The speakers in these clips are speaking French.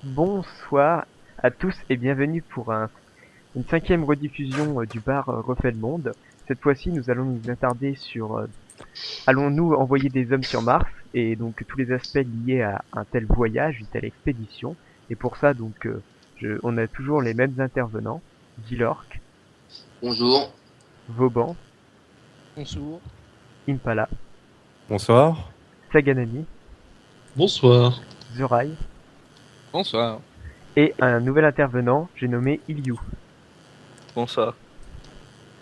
Bonsoir à tous et bienvenue pour une cinquième rediffusion du bar Refait le Monde. Cette fois-ci, nous allons nous attarder sur allons-nous envoyer des hommes sur Mars et donc tous les aspects liés à un tel voyage, une telle expédition. Et pour ça, donc, on a toujours les mêmes intervenants Gilork, Bonjour. Vauban, Bonjour. Impala, Bonsoir. Saganami, Bonsoir. Zoraï Bonsoir. et un nouvel intervenant, j'ai nommé Iliou. Bonsoir.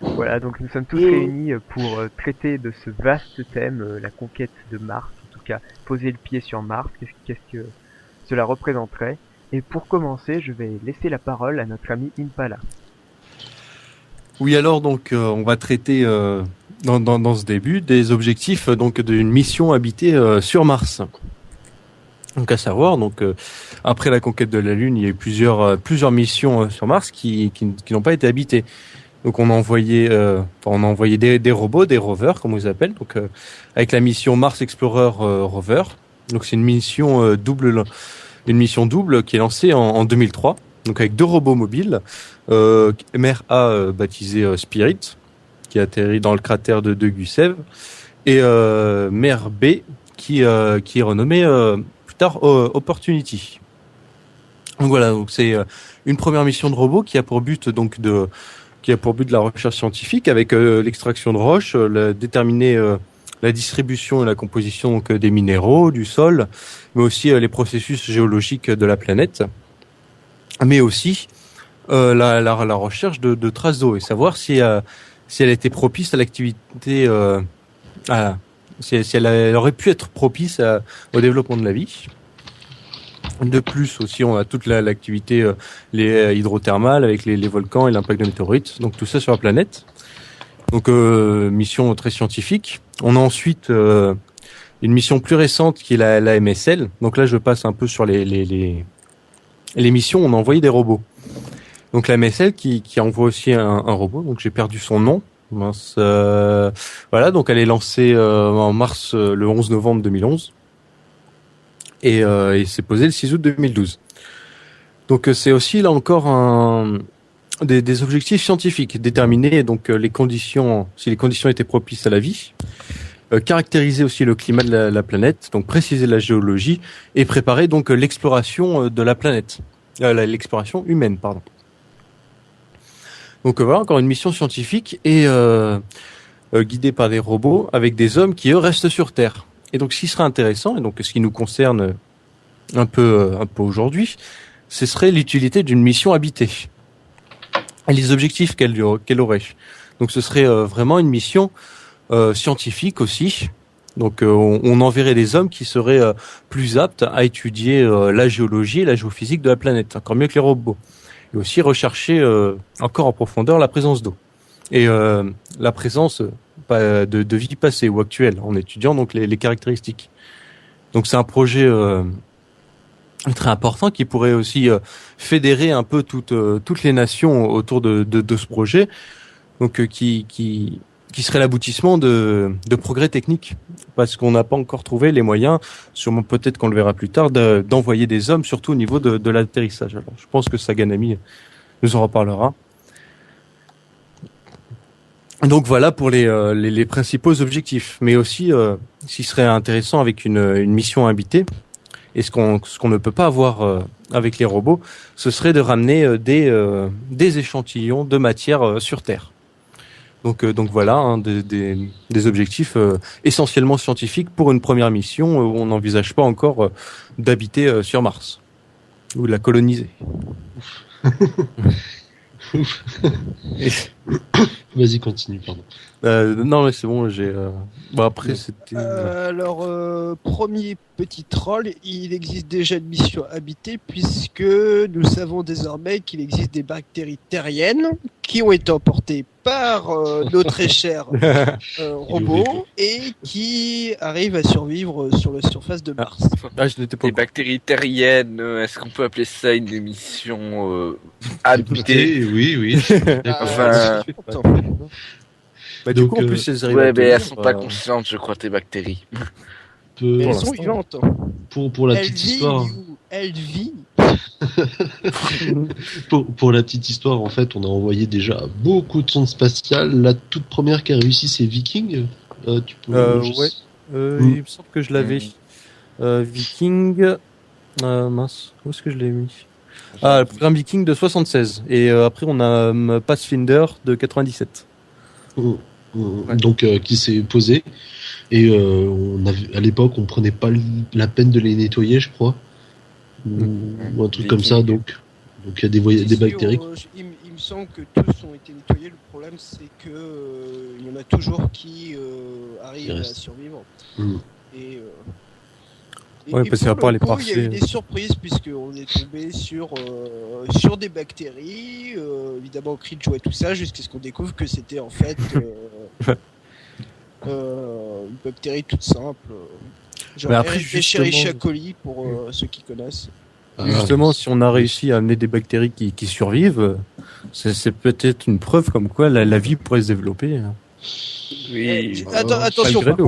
Voilà, donc nous sommes tous réunis pour traiter de ce vaste thème, la conquête de Mars, en tout cas poser le pied sur Mars, qu'est-ce que cela représenterait. Et pour commencer, je vais laisser la parole à notre ami Impala. Oui, alors donc on va traiter dans ce début des objectifs donc d'une mission habitée sur Mars. Donc à savoir, après la conquête de la Lune, il y a eu plusieurs missions sur Mars qui n'ont pas été habitées. Donc on a envoyé des robots, des rovers comme on les appelle, donc avec la mission Mars Explorer Rover. Donc c'est une mission double qui est lancée en 2003. Donc avec 2 robots mobiles, Mer A baptisé Spirit, qui a atterri dans le cratère de Gusev, et Mer B qui est renommé plus tard Opportunity. Donc voilà, donc c'est une première mission de robot qui a pour but de la recherche scientifique avec l'extraction de roches, déterminer la distribution et la composition donc, des minéraux, du sol, mais aussi les processus géologiques de la planète, mais aussi la recherche de traces d'eau et savoir si elle était propice à l'activité, si elle aurait pu être propice au développement de la vie. De plus aussi, on a toute l'activité hydrothermale avec les volcans et l'impact de météorites, donc tout ça sur la planète. Donc mission très scientifique. On a ensuite une mission plus récente qui est la MSL. Donc là, je passe un peu sur les missions. On a envoyé des robots. Donc la MSL qui envoie aussi un robot. Donc j'ai perdu son nom. Mince. Voilà. Donc elle est lancée en mars, le 11 novembre 2011. Et s'est posé le 6 août 2012. Donc c'est aussi là encore des objectifs scientifiques, déterminer donc si les conditions étaient propices à la vie, caractériser aussi le climat de la planète, donc préciser la géologie et préparer donc l'exploration de la planète, l'exploration humaine, pardon. Donc voilà encore une mission scientifique et guidée par des robots avec des hommes qui eux restent sur Terre. Et donc ce qui serait intéressant et donc ce qui nous concerne un peu aujourd'hui, ce serait l'utilité d'une mission habitée. Et les objectifs qu'elle aurait. Donc ce serait vraiment une mission scientifique aussi. Donc on enverrait des hommes qui seraient plus aptes à étudier la géologie et la géophysique de la planète, encore mieux que les robots. Et aussi rechercher encore en profondeur la présence d'eau. Et la présence de vie passée ou actuelle, en étudiant donc les caractéristiques. Donc c'est un projet très important qui pourrait aussi fédérer un peu toutes les nations autour de ce projet, donc qui serait l'aboutissement de progrès techniques, parce qu'on n'a pas encore trouvé les moyens, sûrement peut-être qu'on le verra plus tard, d'envoyer des hommes, surtout au niveau de l'atterrissage. Alors je pense que Saganami nous en reparlera. Donc voilà pour les principaux objectifs, mais aussi ce qui serait intéressant avec une mission habitée, et ce qu'on ne peut pas avoir avec les robots, ce serait de ramener des échantillons de matière sur Terre. Donc voilà des objectifs essentiellement scientifiques pour une première mission où on n'envisage pas encore d'habiter sur Mars ou de la coloniser. Vas-y, continue, pardon. Non, mais c'est bon, Bon, après, c'était... Alors, premier petit troll, il existe déjà une mission habitée puisque nous savons désormais qu'il existe des bactéries terriennes qui ont été emportées par nos très chers robots et qui arrivent à survivre sur la surface de Mars. je n'étais pas... Les bactéries terriennes, est-ce qu'on peut appeler ça une émission habitée? Oui. Enfin, du Donc, coup, en plus, elles arrivent ouais, à mais elles tenir, sont pas conscientes, je crois, tes bactéries. Mais elles Pour sont l'instant. vivantes. Pour la petite histoire. Elle vit. Pour la petite histoire, en fait, on a envoyé déjà beaucoup de sondes spatiales. La toute première qui a réussi, c'est Viking. Tu peux. Ouais. Il me semble que je l'avais. Viking. Mince, où est-ce que je l'ai mis? Ah, le programme Viking de 76. Et après, on a Pathfinder de 97. Donc, qui s'est posé. Et à l'époque, on prenait pas la peine de les nettoyer, je crois. Ou un truc comme ça. Donc il y a des bactéries. Il me semble que tous ont été nettoyés. Le problème, c'est que il y en a toujours qui arrivent à survivre. Et ouais, parce qu'après, elle est il y a eu parfaite. des surprises puisqu'on est tombé sur des bactéries, évidemment Critch et tout ça, jusqu'à ce qu'on découvre que c'était en fait une bactérie toute simple. Genre Mais après, Escherichia coli pour ceux qui connaissent. Justement, si on a réussi à amener des bactéries qui survivent, c'est peut-être une preuve comme quoi la vie pourrait se développer. Oui. Attention malgré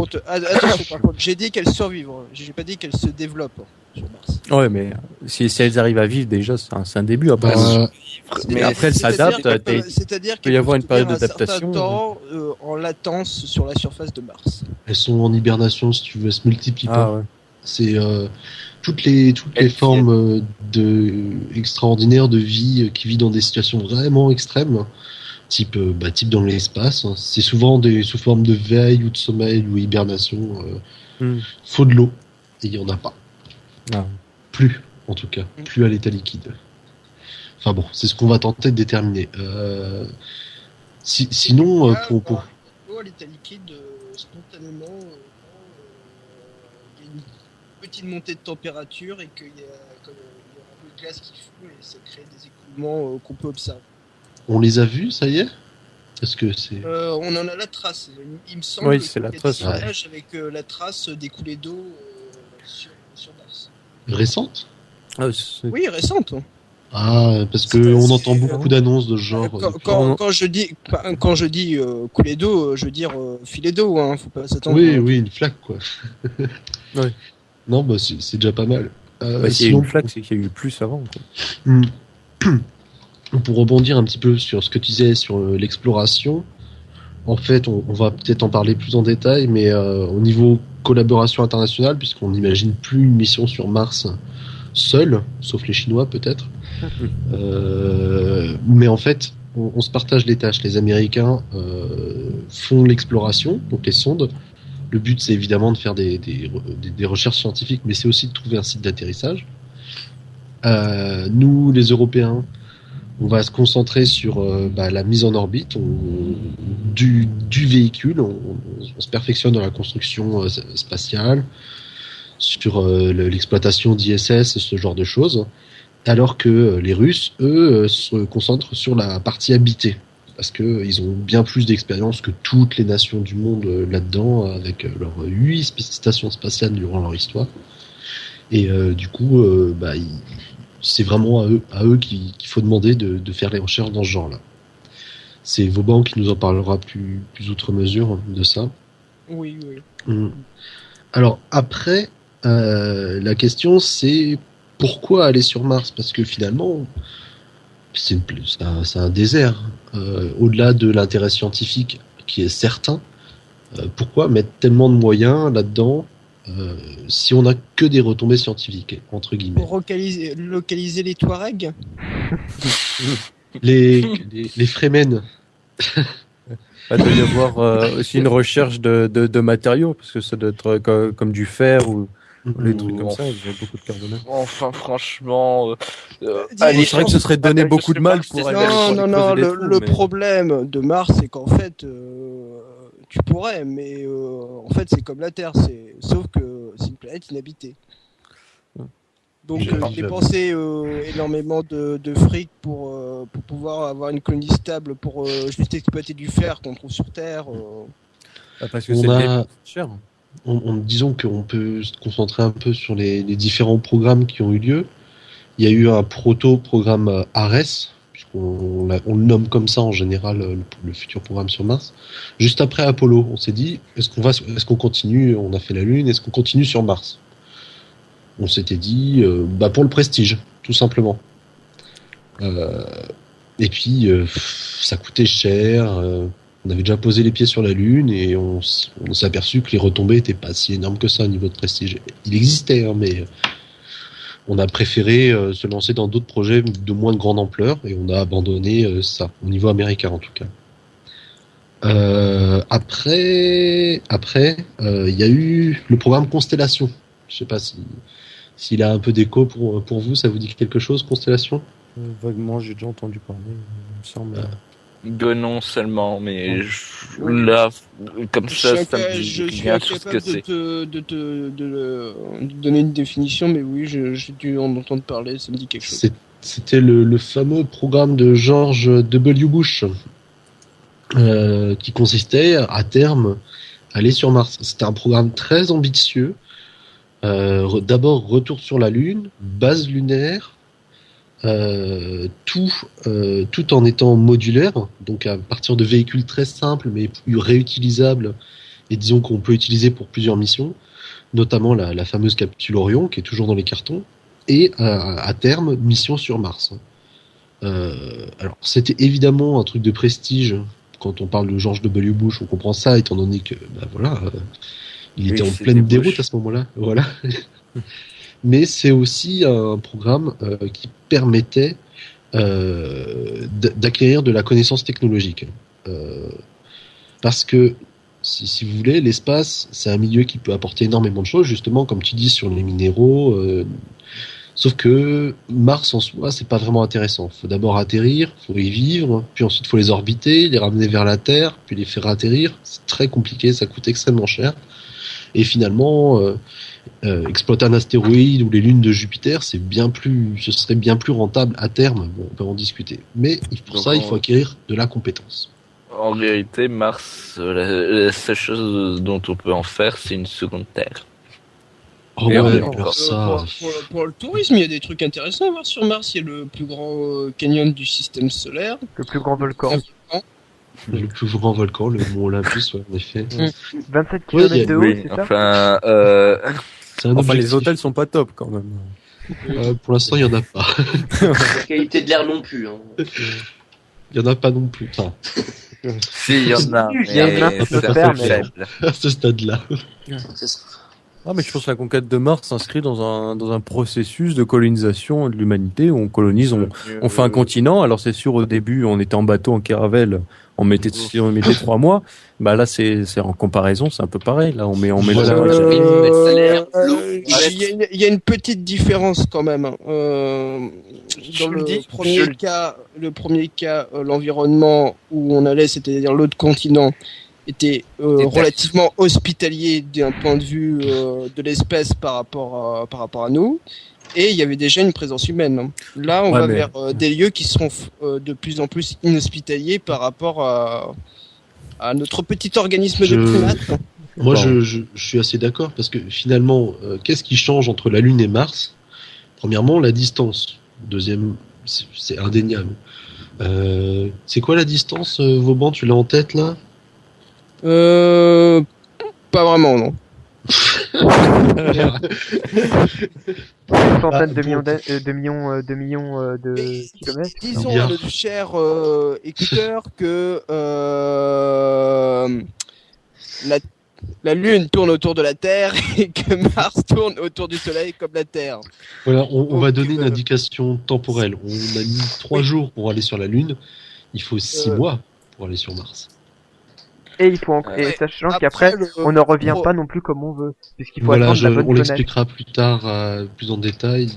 par contre, j'ai dit qu'elles survivent, hein. J'ai pas dit qu'elles se développent sur Mars. Ouais, mais si elles arrivent à vivre déjà, c'est un début. Après, Mais après, elles s'adaptent. C'est-à-dire peut y qu'il avoir une période un certain d'adaptation. temps en latence sur la surface de Mars. Elles sont en hibernation, si tu veux, elles se multiplient pas. Ah ouais. C'est toutes les formes extraordinaires de vie qui vit dans des situations vraiment extrêmes, type dans l'espace. C'est souvent sous forme de veille ou de sommeil ou hibernation. Faut de l'eau et il y en a pas. Ah. Plus, en tout cas, plus à l'état liquide. Enfin bon, c'est ce qu'on va tenter de déterminer. Sinon, pour l'eau à l'état liquide, spontanément, il y a une petite montée de température et qu'il y a un peu de glace qui fond et ça crée des écoulements qu'on peut observer. on les a vus, ça y est? Est-ce que c'est... On en a la trace. Il me semble Oui, c'est la qu'il y a trace, des images avec la trace des coulées d'eau sur Mars. récente? Oui, récente. Hein. Ah, parce que on entend beaucoup d'annonces de ce genre. Quand je dis coulée d'eau, je veux dire filet d'eau. Hein, faut pas s'attendre. Oui, une flaque, quoi. Ouais. Non, bah c'est déjà pas mal. S'il y a une flaque, c'est qu'il y a eu plus avant. Pour rebondir un petit peu sur ce que tu disais sur l'exploration, en fait, on va peut-être en parler plus en détail, mais au niveau collaboration internationale, puisqu'on n'imagine plus une mission sur Mars seule, sauf les Chinois peut-être. Mais en fait, on se partage les tâches. Les Américains font l'exploration, donc les sondes. Le but, c'est évidemment de faire des recherches scientifiques, mais c'est aussi de trouver un site d'atterrissage. Nous, les Européens, on va se concentrer sur la mise en orbite du véhicule. On se perfectionne dans la construction spatiale, sur l'exploitation d'ISS et ce genre de choses. Alors que les Russes, eux, se concentrent sur la partie habitée. Parce qu'ils ont bien plus d'expérience que toutes les nations du monde là-dedans, avec leurs 8 stations spatiales durant leur histoire. Et du coup, c'est vraiment à eux qu'il faut demander de faire les recherches dans ce genre-là. C'est Vauban qui nous en parlera plus outre mesure de ça. Oui. Alors après, la question c'est pourquoi aller sur Mars? Parce que finalement, c'est un désert. Au-delà de l'intérêt scientifique qui est certain, pourquoi mettre tellement de moyens là-dedans si on n'a que des retombées scientifiques, entre guillemets? Pour localiser les Touaregs. les Fremen. Il doit y avoir aussi une recherche de matériaux, parce que ça doit être comme du fer ou les trucs comme ça, il y a beaucoup de carbonate. Enfin, franchement, c'est vrai que ce serait donné beaucoup de mal pour aller Non, le problème de Mars, c'est qu'en fait, tu pourrais, mais en fait, c'est comme la Terre, sauf que c'est une planète inhabitée. Donc, dépenser énormément de fric pour pouvoir avoir une colonie stable, pour juste exploiter du fer qu'on trouve sur Terre. Parce que c'est cher. Disons qu'on peut se concentrer un peu sur les différents programmes qui ont eu lieu. Il y a eu un proto-programme Ares, puisqu'on le nomme comme ça en général le futur programme sur Mars. Juste après Apollo, on s'est dit, est-ce qu'on continue? On a fait la Lune, est-ce qu'on continue sur Mars? On s'était dit, pour le prestige, tout simplement. Et puis, ça coûtait cher. On avait déjà posé les pieds sur la Lune et on s'est aperçu que les retombées étaient pas si énormes que ça au niveau de prestige. Il existait, hein, mais on a préféré se lancer dans d'autres projets de moins de grande ampleur et on a abandonné ça, au niveau américain en tout cas. Après, il y a eu le programme Constellation. Je sais pas s'il a un peu d'écho pour vous, ça vous dit quelque chose, Constellation ? Vaguement, j'ai déjà entendu parler, il me semble. De nom seulement, mais là, comme ça me Je dit suis rien sur ce que incapable c'est. de donner une définition, mais oui, j'ai dû en entendre parler, ça me dit quelque chose. C'était le fameux programme de George W. Bush, qui consistait à terme à aller sur Mars. C'était un programme très ambitieux. D'abord, retour sur la Lune, base lunaire, tout en étant modulaire, donc à partir de véhicules très simples mais réutilisables, et disons qu'on peut utiliser pour plusieurs missions, notamment la fameuse capsule Orion qui est toujours dans les cartons, et à terme mission sur Mars. Alors c'était évidemment un truc de prestige. Quand on parle de George W. Bush, on comprend ça étant donné que il était en pleine déroute à ce moment-là. Voilà. Mais c'est aussi un programme qui permettait d'acquérir de la connaissance technologique. Parce que, si vous voulez, l'espace, c'est un milieu qui peut apporter énormément de choses, justement, comme tu dis, sur les minéraux. Sauf que Mars, en soi, c'est pas vraiment intéressant. Faut d'abord atterrir, faut y vivre, puis ensuite faut les orbiter, les ramener vers la Terre, puis les faire atterrir. C'est très compliqué, ça coûte extrêmement cher. Et finalement... exploiter un astéroïde ou les lunes de Jupiter, ce serait bien plus rentable à terme. Bon, on peut en discuter. Mais pour ça, il faut acquérir de la compétence. En réalité, Mars, la seule chose dont on peut en faire, c'est une seconde Terre. Oh Et ouais, encore. ça... Pour le tourisme, il y a des trucs intéressants à voir sur Mars. Il y a le plus grand canyon du système solaire. Le plus grand volcan. Le plus grand volcan, le mont Olympus, ouais, en effet. 27 Ouais, km de haut, Oui, c'est ça? enfin, C'est un Enfin, objectif. les hôtels sont pas top quand même. Pour l'instant, il y en a pas. La qualité de l'air non plus. Hein. Il y en a pas non plus. Enfin, si, il y en a, Il y a une mais atmosphère, c'est mais faible. à ce stade-là. C'est ça. Ah, mais je pense que la conquête de Mars s'inscrit dans un processus de colonisation de l'humanité où on colonise, on fait un continent. Alors c'est sûr, au début, on était en bateau, en caravelle, on mettait 3 mois. Bah là, c'est en comparaison, c'est un peu pareil. Là, on met Voilà. Il y a une petite différence quand même. Dans le premier cas, l'environnement où on allait, c'est-à-dire l'autre continent, était relativement hospitalier d'un point de vue de l'espèce par rapport à nous, et il y avait déjà une présence humaine. Là, on va vers des lieux qui seront de plus en plus inhospitaliers par rapport à notre petit organisme de primates. Moi, je suis assez d'accord parce que finalement, qu'est-ce qui change entre la Lune et Mars ? Premièrement, la distance. Deuxième, c'est indéniable. C'est quoi la distance, Vauban ? Tu l'as en tête là ? Pas vraiment, non. une centaine de millions de kilomètres. Disons Bien. à notre cher écouteur que la Lune tourne autour de la Terre et que Mars tourne autour du Soleil comme la Terre. Voilà, on va Donc, donner une indication temporelle. On a mis 3 jours pour aller sur la Lune. Il faut 6 mois pour aller sur Mars. Et il faut et Ouais. sachant qu'après, on ne revient pas non plus comme on veut, puisqu'il faut attendre la bonne on fenêtre. l'expliquera plus tard, plus en détail.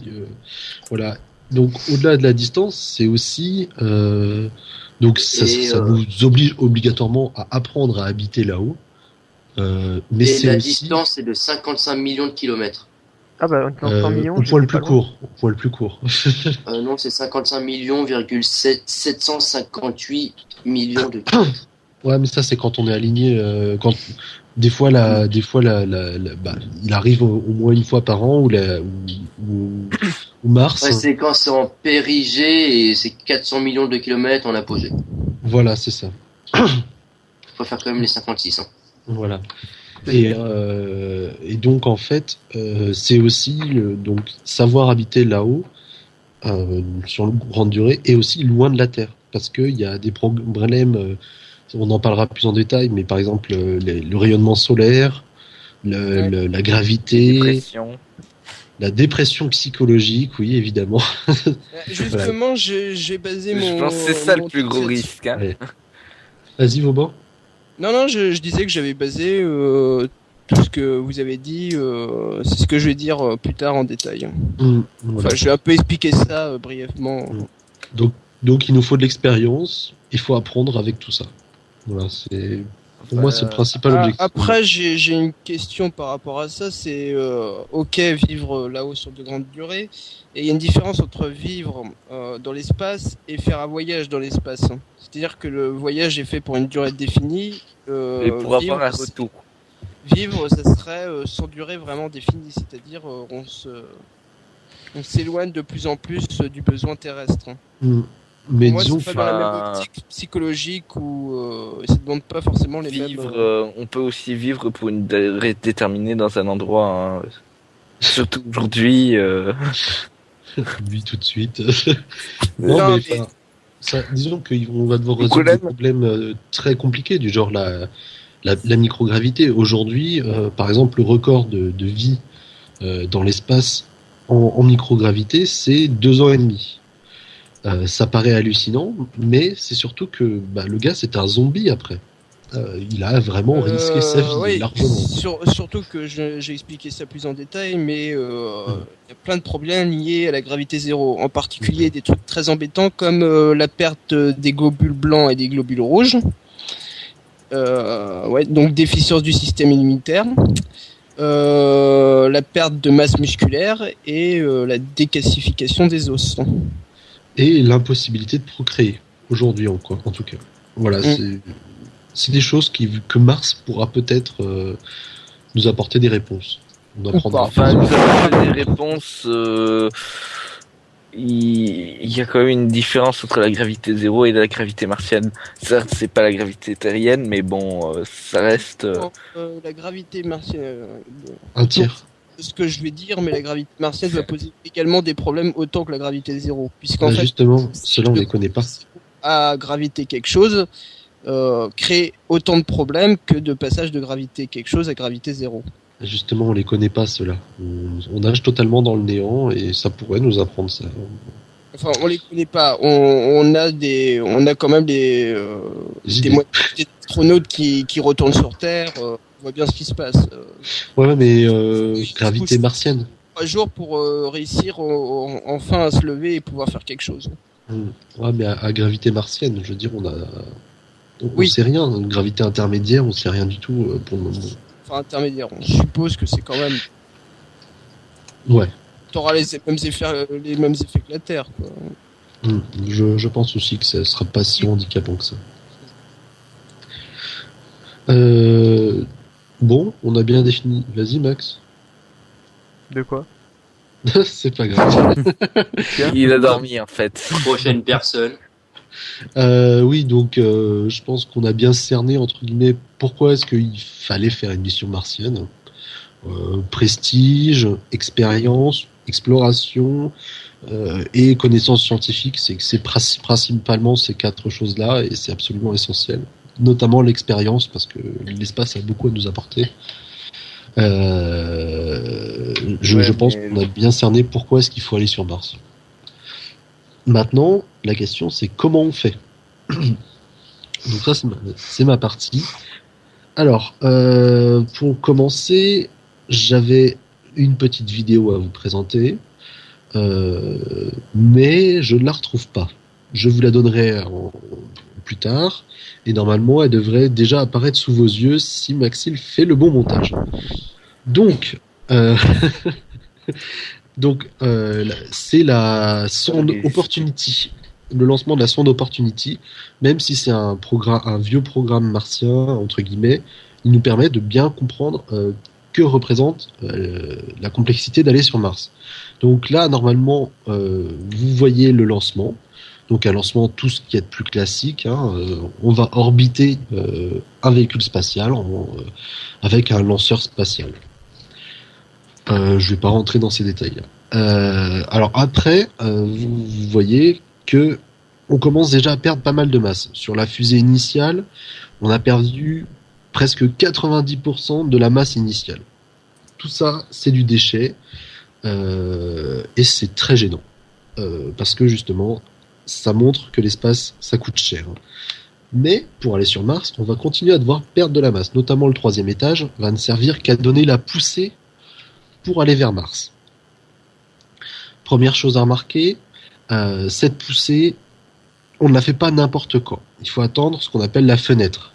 Voilà. Donc, au-delà de la distance, c'est aussi donc ça nous oblige obligatoirement à apprendre à habiter là-haut. Mais Et c'est la aussi distance est de 55 millions de kilomètres. Ah bah, en 100 millions, au je point sais le plus pas loin. court. Au point le plus court. Non, c'est 55 millions, 758 millions de kilomètres. Ouais, mais ça c'est quand on est aligné. Quand des fois, il arrive au moins une fois par an où Mars. Ouais, c'est quand c'est en périgée et c'est 400 millions de kilomètres en apogée. Voilà, c'est ça. Je préfère quand même les 56. Hein. Voilà. Et donc en fait, c'est aussi donc savoir habiter là-haut sur une grande durée et aussi loin de la Terre. Parce qu'il y a des problèmes, on en parlera plus en détail, mais par exemple le rayonnement solaire, la gravité, Dépression. la dépression psychologique, oui, évidemment. Justement, j'ai basé Je mon. pense que c'est ça le mon plus gros truc risque. Hein. Ouais. Vas-y, Vauban. Non, je disais que j'avais basé tout ce que vous avez dit. C'est ce que je vais dire plus tard en détail. Voilà. Enfin, je vais un peu expliquer ça brièvement. Donc, il nous faut de l'expérience. Il faut apprendre avec tout ça. Voilà, pour moi, c'est le principal objectif. Après, j'ai une question par rapport à ça. C'est ok, vivre là-haut sur de grandes durées. Et il y a une différence entre vivre dans l'espace et faire un voyage dans l'espace. C'est-à-dire que le voyage est fait pour une durée définie. Et pour avoir un retour. Vivre, ça serait sans durée vraiment définie. C'est-à-dire on s'éloigne de plus en plus du besoin terrestre. Mais moi, disons c'est pas dans la même optique psychologique où ça ne demande pas forcément les vivre, mêmes. on peut aussi vivre pour une durée déterminée dans un endroit. Hein. Surtout aujourd'hui. Lui tout de suite. Non, mais disons qu'on va devoir résoudre des problèmes très compliqués du genre la microgravité. Aujourd'hui, par exemple, le record de vie dans l'espace en microgravité, c'est 2 ans et demi. Ça paraît hallucinant, mais c'est surtout que le gars, c'est un zombie après. Il a vraiment risqué sa vie, largement. Surtout que j'ai expliqué ça plus en détail, mais il y a plein de problèmes liés à la gravité zéro. En particulier des trucs très embêtants comme la perte des globules blancs et des globules rouges. Donc déficience du système immunitaire. La perte de masse musculaire et la décalcification des os. Et l'impossibilité de procréer, aujourd'hui en tout cas. Voilà, c'est des choses que Mars pourra peut-être nous apporter des réponses. On apprendra. Enfin, nous apporter des réponses. Il y a quand même une différence entre la gravité zéro et la gravité martienne. Certes, c'est pas la gravité terrienne, mais bon, ça reste. La gravité martienne. Un tiers. Ce que je vais dire, mais la gravité martienne va poser également des problèmes autant que la gravité zéro, puisqu'en fait, justement, cela on les connaît pas. À gravité quelque chose crée autant de problèmes que de passage de gravité quelque chose à gravité zéro. Justement, on les connaît pas ceux-là. On nage totalement dans le néant et ça pourrait nous apprendre ça. Enfin, on les connaît pas. On a quand même des astronautes qui retournent sur Terre. On voit bien ce qui se passe. Ouais, mais gravité martienne. 3 jours pour réussir enfin à se lever et pouvoir faire quelque chose. Ouais, mais à gravité martienne, je veux dire, on sait rien. Une gravité intermédiaire, on sait rien du tout pour le moment. Enfin, intermédiaire, on suppose que c'est quand même. Ouais. T'auras les mêmes effets que la Terre, quoi. Je pense aussi que ça sera pas si handicapant que ça. Bon, on a bien défini. Vas-y, Max. De quoi? C'est pas grave. Il a dormi en fait. Prochaine personne. Oui, donc je pense qu'on a bien cerné entre guillemets pourquoi est-ce qu'il fallait faire une mission martienne. Prestige, expérience, exploration et connaissances scientifiques, c'est principalement ces 4 choses-là et c'est absolument essentiel. Notamment l'expérience parce que l'espace a beaucoup à nous apporter. Je pense qu'on a bien cerné pourquoi est-ce qu'il faut aller sur Mars. Maintenant, la question c'est comment on fait. Donc ça c'est ma partie. Alors, pour commencer, j'avais une petite vidéo à vous présenter, mais je ne la retrouve pas. Je vous la donnerai plus tard, et normalement elle devrait déjà apparaître sous vos yeux si Maxime fait le bon montage. Donc, c'est la sonde Opportunity, le lancement de la sonde Opportunity, même si c'est un vieux programme martien entre guillemets, il nous permet de bien comprendre que représente la complexité d'aller sur Mars. Donc là, normalement, vous voyez le lancement. Donc un lancement, tout ce qui est de plus classique. On va orbiter un véhicule spatial avec un lanceur spatial. Je vais pas rentrer dans ces détails. Alors après, vous voyez que on commence déjà à perdre pas mal de masse. Sur la fusée initiale, on a perdu presque 90% de la masse initiale. Tout ça, c'est du déchet, et c'est très gênant. Parce que justement, ça montre que l'espace, ça coûte cher. Mais pour aller sur Mars, on va continuer à devoir perdre de la masse. Notamment le 3e étage va ne servir qu'à donner la poussée pour aller vers Mars. Première chose à remarquer, cette poussée, on ne la fait pas n'importe quand. Il faut attendre ce qu'on appelle la fenêtre.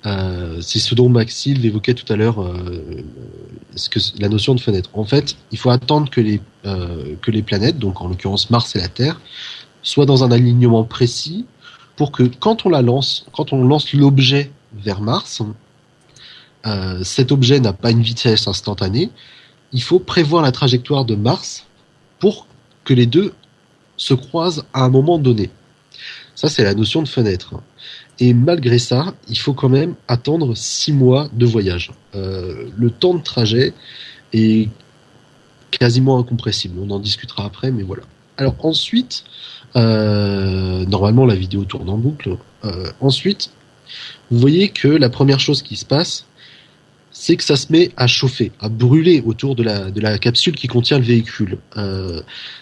C'est ce dont Maxil évoquait tout à l'heure, la notion de fenêtre. En fait, il faut attendre que les planètes, donc en l'occurrence Mars et la Terre, soient dans un alignement précis pour que quand on lance l'objet vers Mars, cet objet n'a pas une vitesse instantanée. Il faut prévoir la trajectoire de Mars pour que les deux se croisent à un moment donné. Ça, c'est la notion de fenêtre. Et malgré ça, il faut quand même attendre 6 mois de voyage. Le temps de trajet est quasiment incompressible. On en discutera après, mais voilà. Alors ensuite, normalement la vidéo tourne en boucle. Ensuite, vous voyez que la première chose qui se passe, c'est que ça se met à chauffer, à brûler autour de la capsule qui contient le véhicule.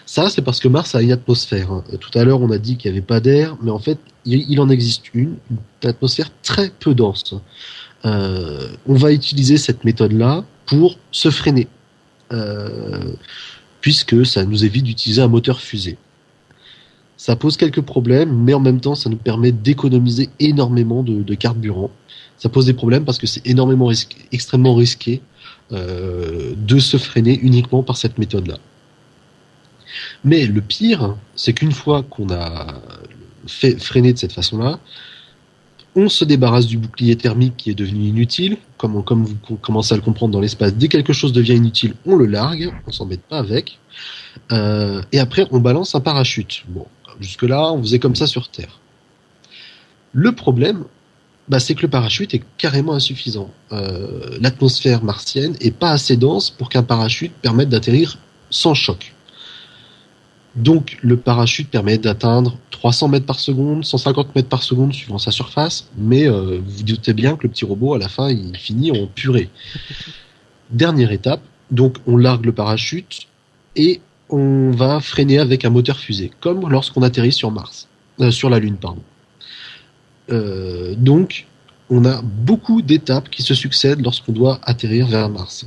Ça, c'est parce que Mars a une atmosphère. Tout à l'heure, on a dit qu'il n'y avait pas d'air, mais en fait, il en existe une atmosphère très peu dense. On va utiliser cette méthode-là pour se freiner, puisque ça nous évite d'utiliser un moteur fusée. Ça pose quelques problèmes, mais en même temps, ça nous permet d'économiser énormément de carburant. Ça pose des problèmes parce que c'est extrêmement risqué de se freiner uniquement par cette méthode-là. Mais le pire, c'est qu'une fois qu'on a fait freiner de cette façon-là, on se débarrasse du bouclier thermique qui est devenu inutile. Comme vous commencez à le comprendre dans l'espace, dès que quelque chose devient inutile, on le largue, on s'embête pas avec. Et après, on balance un parachute. Bon, jusque-là, on faisait comme ça sur Terre. Le problème, c'est que le parachute est carrément insuffisant. L'atmosphère martienne est pas assez dense pour qu'un parachute permette d'atterrir sans choc. Donc le parachute permet d'atteindre 300 mètres par seconde, 150 mètres par seconde suivant sa surface, mais vous vous doutez bien que le petit robot à la fin il finit en purée. Dernière étape, donc on largue le parachute et on va freiner avec un moteur fusée, comme lorsqu'on atterrit sur la Lune, pardon. Donc, on a beaucoup d'étapes qui se succèdent lorsqu'on doit atterrir vers Mars.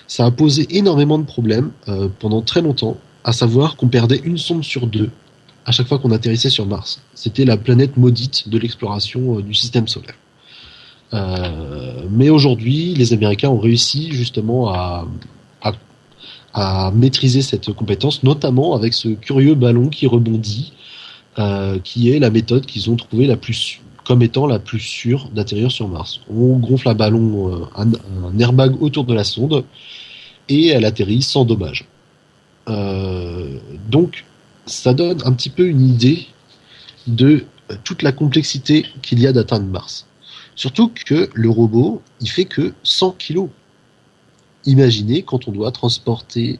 Ça a posé énormément de problèmes pendant très longtemps, à savoir qu'on perdait une sonde sur 2 à chaque fois qu'on atterrissait sur Mars. C'était la planète maudite de l'exploration du système solaire. Mais aujourd'hui, les Américains ont réussi justement à maîtriser cette compétence, notamment avec ce curieux ballon qui rebondit, qui est la méthode qu'ils ont trouvée comme étant la plus sûre d'atterrir sur Mars. On gonfle un ballon, un airbag autour de la sonde, et elle atterrit sans dommage. Donc, ça donne un petit peu une idée de toute la complexité qu'il y a d'atteindre Mars. Surtout que le robot, il fait que 100 kilos. Imaginez quand on doit transporter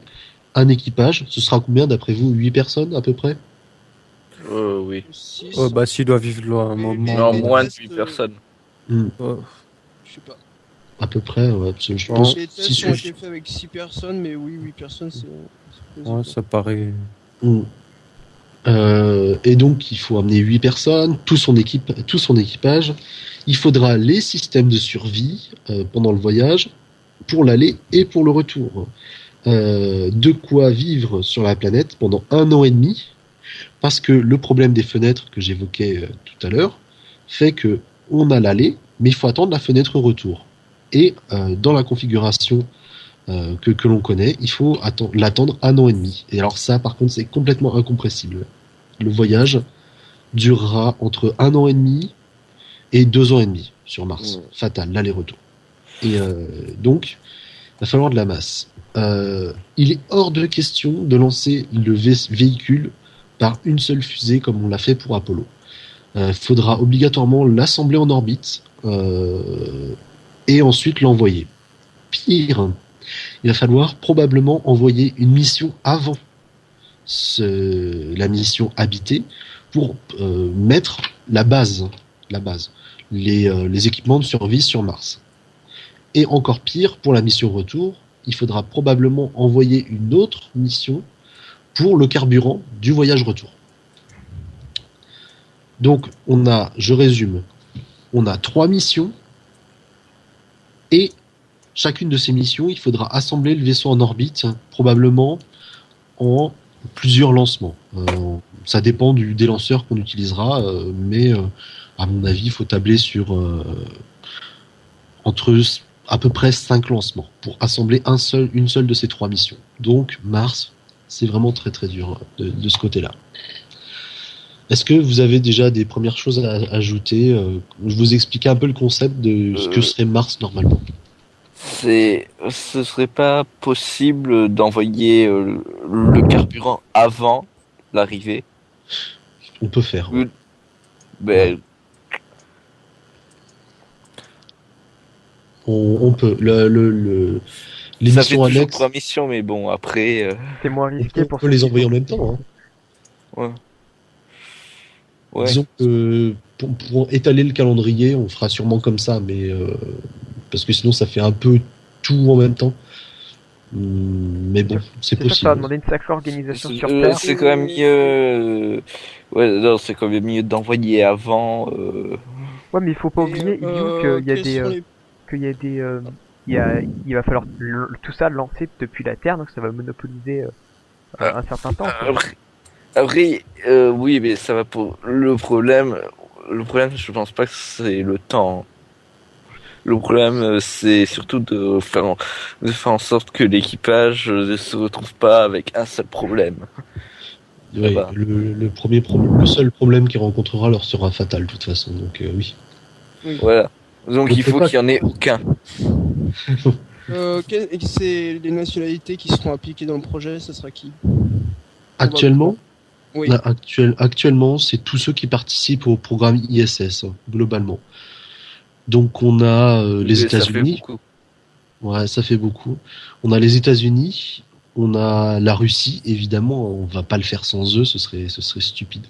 un équipage, ce sera combien d'après vous? 8 personnes à peu près? Oui. S'il doit vivre là un moment. Non, moins de 8 personnes. Je sais pas. À peu près, ouais, je pense. Les tests ont été faits avec 6 personnes, mais oui, 8 personnes, c'est Ouais, ça paraît. Et donc, il faut amener 8 personnes, tout son équipage. Il faudra les systèmes de survie pendant le voyage, pour l'aller et pour le retour. De quoi vivre sur la planète pendant 1 an et demi, parce que le problème des fenêtres que j'évoquais tout à l'heure fait que on a l'aller, mais il faut attendre la fenêtre retour. Et dans la configuration que l'on connaît, il faut l'attendre 1 an et demi. Et alors ça, par contre, c'est complètement incompressible. Le voyage durera entre 1 an et demi et 2 ans et demi sur Mars. Fatal, l'aller-retour. Et donc, il va falloir de la masse. Il est hors de question de lancer le véhicule par une seule fusée comme on l'a fait pour Apollo. Faudra obligatoirement l'assembler en orbite et ensuite l'envoyer. Pire, il va falloir probablement envoyer une mission avant la mission habitée pour mettre la base, les équipements de survie sur Mars. Et encore pire, pour la mission retour, il faudra probablement envoyer une autre mission pour le carburant du voyage retour. Donc, je résume, on a 3 missions, et chacune de ces missions, il faudra assembler le vaisseau en orbite, probablement en plusieurs lancements. Ça dépend des lanceurs qu'on utilisera, mais à mon avis, il faut tabler sur entre à peu près 5 lancements pour assembler une seule de ces 3 missions. Donc, Mars, c'est vraiment très très dur de ce côté-là. Est-ce que vous avez déjà des premières choses à ajouter? Je vous expliquais un peu le concept de ce que serait Mars normalement. Ce serait pas possible d'envoyer le carburant avant l'arrivée? On peut faire. Ben, On peut. Les ça fait missions toujours annexes, 3 missions, mais bon, après... C'est moins risqué on pour peut ceux les qui envoyer font- en même temps. Ouais. Ouais. Disons que pour étaler le calendrier, on fera sûrement comme ça, mais parce que sinon ça fait un peu tout en même temps. Mais bon, c'est C'est sûr que ça va possible. demander une sacrée organisation sur Terre. C'est quand même mieux... Ouais, non, c'est quand même mieux d'envoyer avant... Ouais, mais il faut pas oublier, Ilyu, qu'il y a quels des, sont les- qu'il y a des, il va falloir tout ça lancer depuis la Terre, donc ça va monopoliser un certain temps. quoi. Après, oui, mais ça va pour... Le problème, je pense pas que c'est le temps. Le problème, c'est surtout de faire en sorte que l'équipage ne se retrouve pas avec un seul problème. Ouais, va. le seul problème qu'il rencontrera leur sera fatal de toute façon. Donc oui. Voilà. Donc Je il sais faut pas. qu'il y en ait aucun. C'est les nationalités qui seront appliquées dans le projet, ça sera qui? Actuellement, Oui. là, actuellement, c'est tous ceux qui participent au programme ISS globalement. Donc on a les Ça fait États-Unis. beaucoup. Ouais, ça fait beaucoup. On a les États-Unis, on a la Russie, évidemment, on va pas le faire sans eux, ce serait stupide.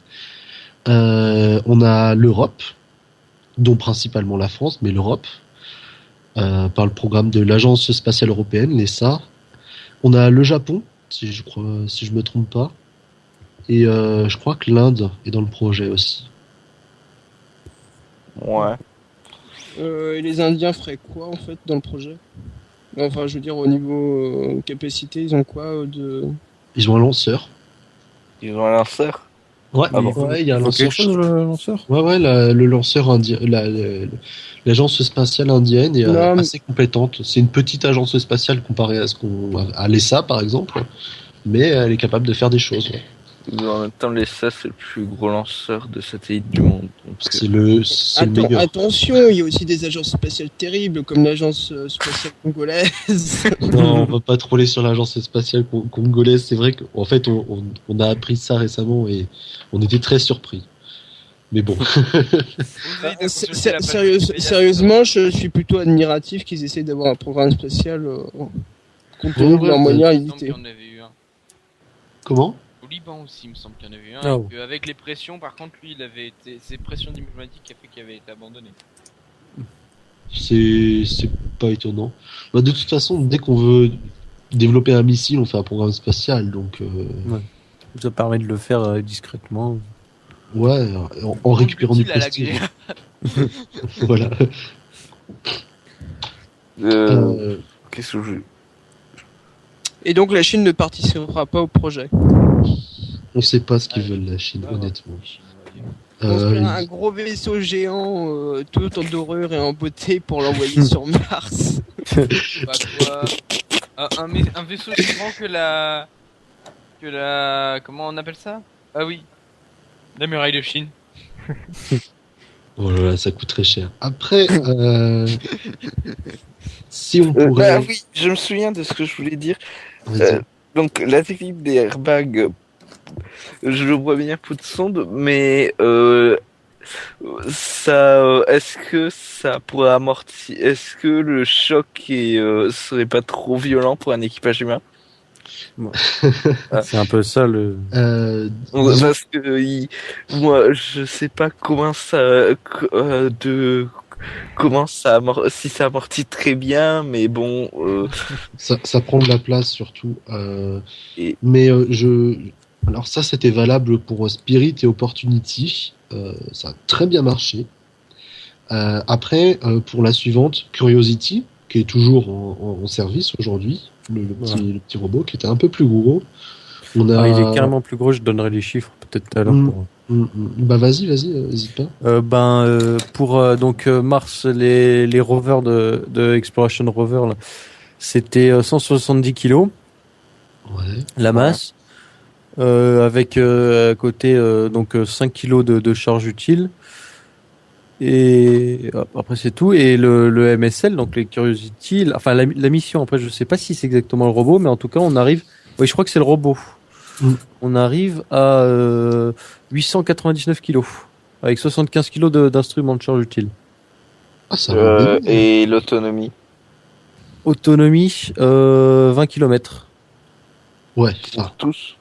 On a l'Europe, dont principalement la France, mais l'Europe, par le programme de l'Agence spatiale européenne, l'ESA. On a le Japon, si je me trompe pas, et je crois que l'Inde est dans le projet aussi. Ouais. Et les Indiens feraient quoi en fait dans le projet? Enfin, je veux dire, au niveau capacité, ils ont quoi de. Ils ont un lanceur. Ils ont un lanceur. Ouais, Ah bon. ouais, il y a un Faut lanceur. quelque chose, le lanceur? Ouais, le lanceur indien, l'agence spatiale indienne est Non, mais- assez compétente. C'est une petite agence spatiale comparée à à l'ESA par exemple, mais elle est capable de faire des choses. Ouais. En même temps, l'ESA, c'est le plus gros lanceur de satellites du monde. Donc, C'est le meilleur. Attention, il y a aussi des agences spatiales terribles comme l'agence spatiale congolaise. Non, on va pas troller sur l'agence spatiale congolaise. C'est vrai qu'en fait, on a appris ça récemment et on était très surpris. Mais bon, Sérieusement, je suis plutôt admiratif qu'ils essayent d'avoir un programme spatial compte tenu de Ouais, leurs ouais, moyens Il me semble qu'il limités. y en avait eu un. comment? Au Liban aussi, il me semble qu'il y en avait eu un. Ah, oh. Et avec les pressions, par contre, lui, il avait été. C'est pressions diplomatiques qui a fait qu'il avait été abandonné. C'est pas étonnant. Bah, de toute façon, dès qu'on veut développer un missile, on fait un programme spatial. Donc, Ça permet de le faire discrètement. ouais, en récupérant du Utile à la prestige. guerre. Voilà. Qu'est-ce que je... Et donc la Chine ne participera pas au projet. On sait pas ce qu'ils veulent, la Chine, honnêtement. On se fait un gros vaisseau géant tout en dorure et en beauté pour l'envoyer sur Mars. Bah, quoi un vaisseau plus grand que la. Comment on appelle ça? Ah oui. La muraille de Chine. Oh là là, ça coûte très cher. Après, si on pourrait... oui, je me souviens de ce que je voulais dire. Vas-y. Donc, la technique des airbags, je le vois bien pour de sonde, mais ça, est-ce que ça pourrait amortir, est-ce que le choc serait pas trop violent pour un équipage humain? C'est un peu ça le. Disons- Parce que moi, je sais pas comment si ça amortit très bien, mais bon, ça prend de la place surtout. Et- Mais alors ça, c'était valable pour Spirit et Opportunity. Ça a très bien marché. Après, pour la suivante, Curiosity, qui est toujours en service aujourd'hui, le petit robot qui était un peu plus gros. On a... Il est carrément plus gros. Je donnerai les chiffres peut-être tout à l'heure. Pour... Bah vas-y, n'hésite pas. Pour donc Mars, les rovers de Exploration Rover, là, c'était 170 kilos Ouais. la masse, avec à côté donc 5 kilos de charge utile. Et après c'est tout. Et le MSL, donc les Curiosity, enfin la mission. Après je sais pas si c'est exactement le robot, mais en tout cas on arrive. Oui, je crois que c'est le robot. On arrive à 899 kilos avec 75 kilos d'instruments de charge utile. Ah, ça va bien. et l'autonomie. Autonomie 20 km. Ouais. Pour tous.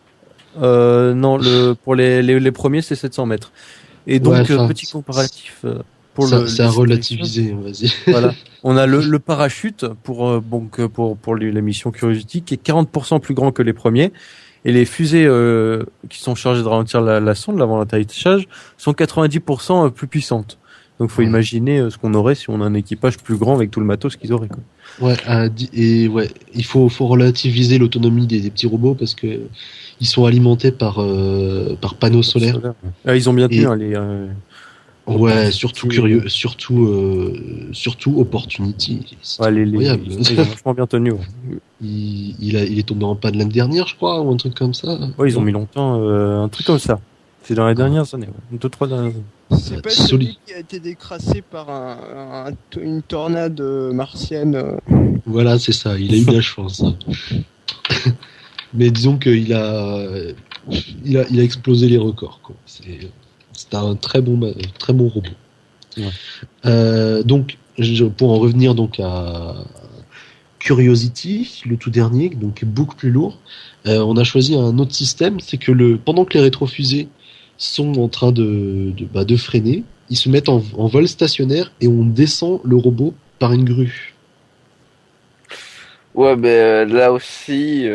Non, pour les premiers c'est 700 mètres. Et donc Ouais, enfin, petit comparatif pour c'est à relativiser, vas-y. Voilà. On a le parachute pour la mission Curiosity qui est 40% plus grand que les premiers. Et les fusées qui sont chargées de ralentir la sonde avant l'atterrissage sont 90% plus puissantes. Donc faut imaginer ce qu'on aurait si on a un équipage plus grand avec tout le matos qu'ils auraient, quoi. Ouais, il faut relativiser l'autonomie des petits robots parce que ils sont alimentés par panneaux solaires. Ils ont bien tenu Ouais, surtout Opportunity. C'est incroyable. ils ont vachement bien tenu. Ouais. Il est tombé en panne l'année dernière, je crois, ou un truc comme ça. Ouais, ils ont mis longtemps, un truc comme ça. C'est dans les dernières années, 2-3 dernières années. C'est pas celui qui a été décrassé par une tornade martienne. Voilà, c'est ça. Il a eu de la chance. Mais disons qu'il a explosé les records, quoi. C'est un très bon robot. Ouais. Donc, pour en revenir donc à Curiosity, le tout dernier, donc beaucoup plus lourd, on a choisi un autre système, c'est que pendant que les rétrofusées sont en train de freiner, ils se mettent en vol stationnaire et on descend le robot par une grue. Ouais, ben là aussi,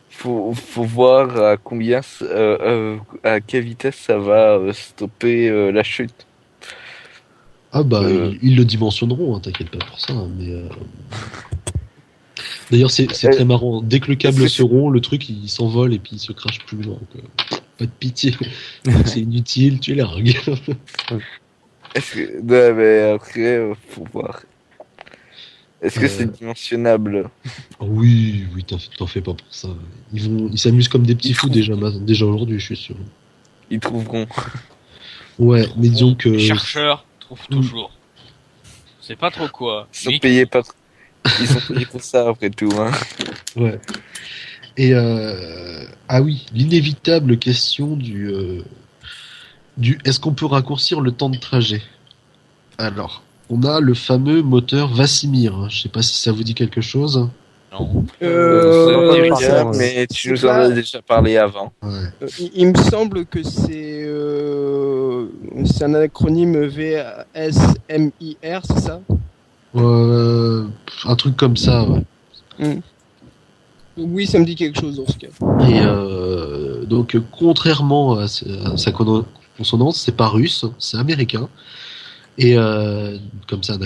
faut voir à à quelle vitesse ça va stopper la chute. Ah bah ils le dimensionneront, hein, t'inquiète pas pour ça. Mais d'ailleurs c'est très marrant. Dès que le câble se rompt, le truc il s'envole et puis il se crache plus loin. Pas de pitié. C'est inutile, tu es largues. Ouais, mais après faut voir. Est-ce que c'est dimensionnable? Oui, t'en fais pas pour ça. Ils s'amusent comme des petits fous déjà aujourd'hui, je suis sûr. Ils trouveront. Ouais, mais disons que Les chercheurs trouvent toujours. C'est pas trop quoi. Ils sont payés pour ça après tout, hein. Ouais. Et ah oui, l'inévitable question du est-ce qu'on peut raccourcir le temps de trajet? Alors, on a le fameux moteur Vassimir. Hein. Je sais pas si ça vous dit quelque chose. Non. Mais tu nous en as déjà parlé avant. Ouais. Il me semble que c'est un acronyme VSMIR, c'est ça? Un truc comme ça, ouais. Oui, ça me dit quelque chose dans ce cas. Et donc, contrairement à sa consonance, c'est pas russe, c'est américain. Et comme ça, un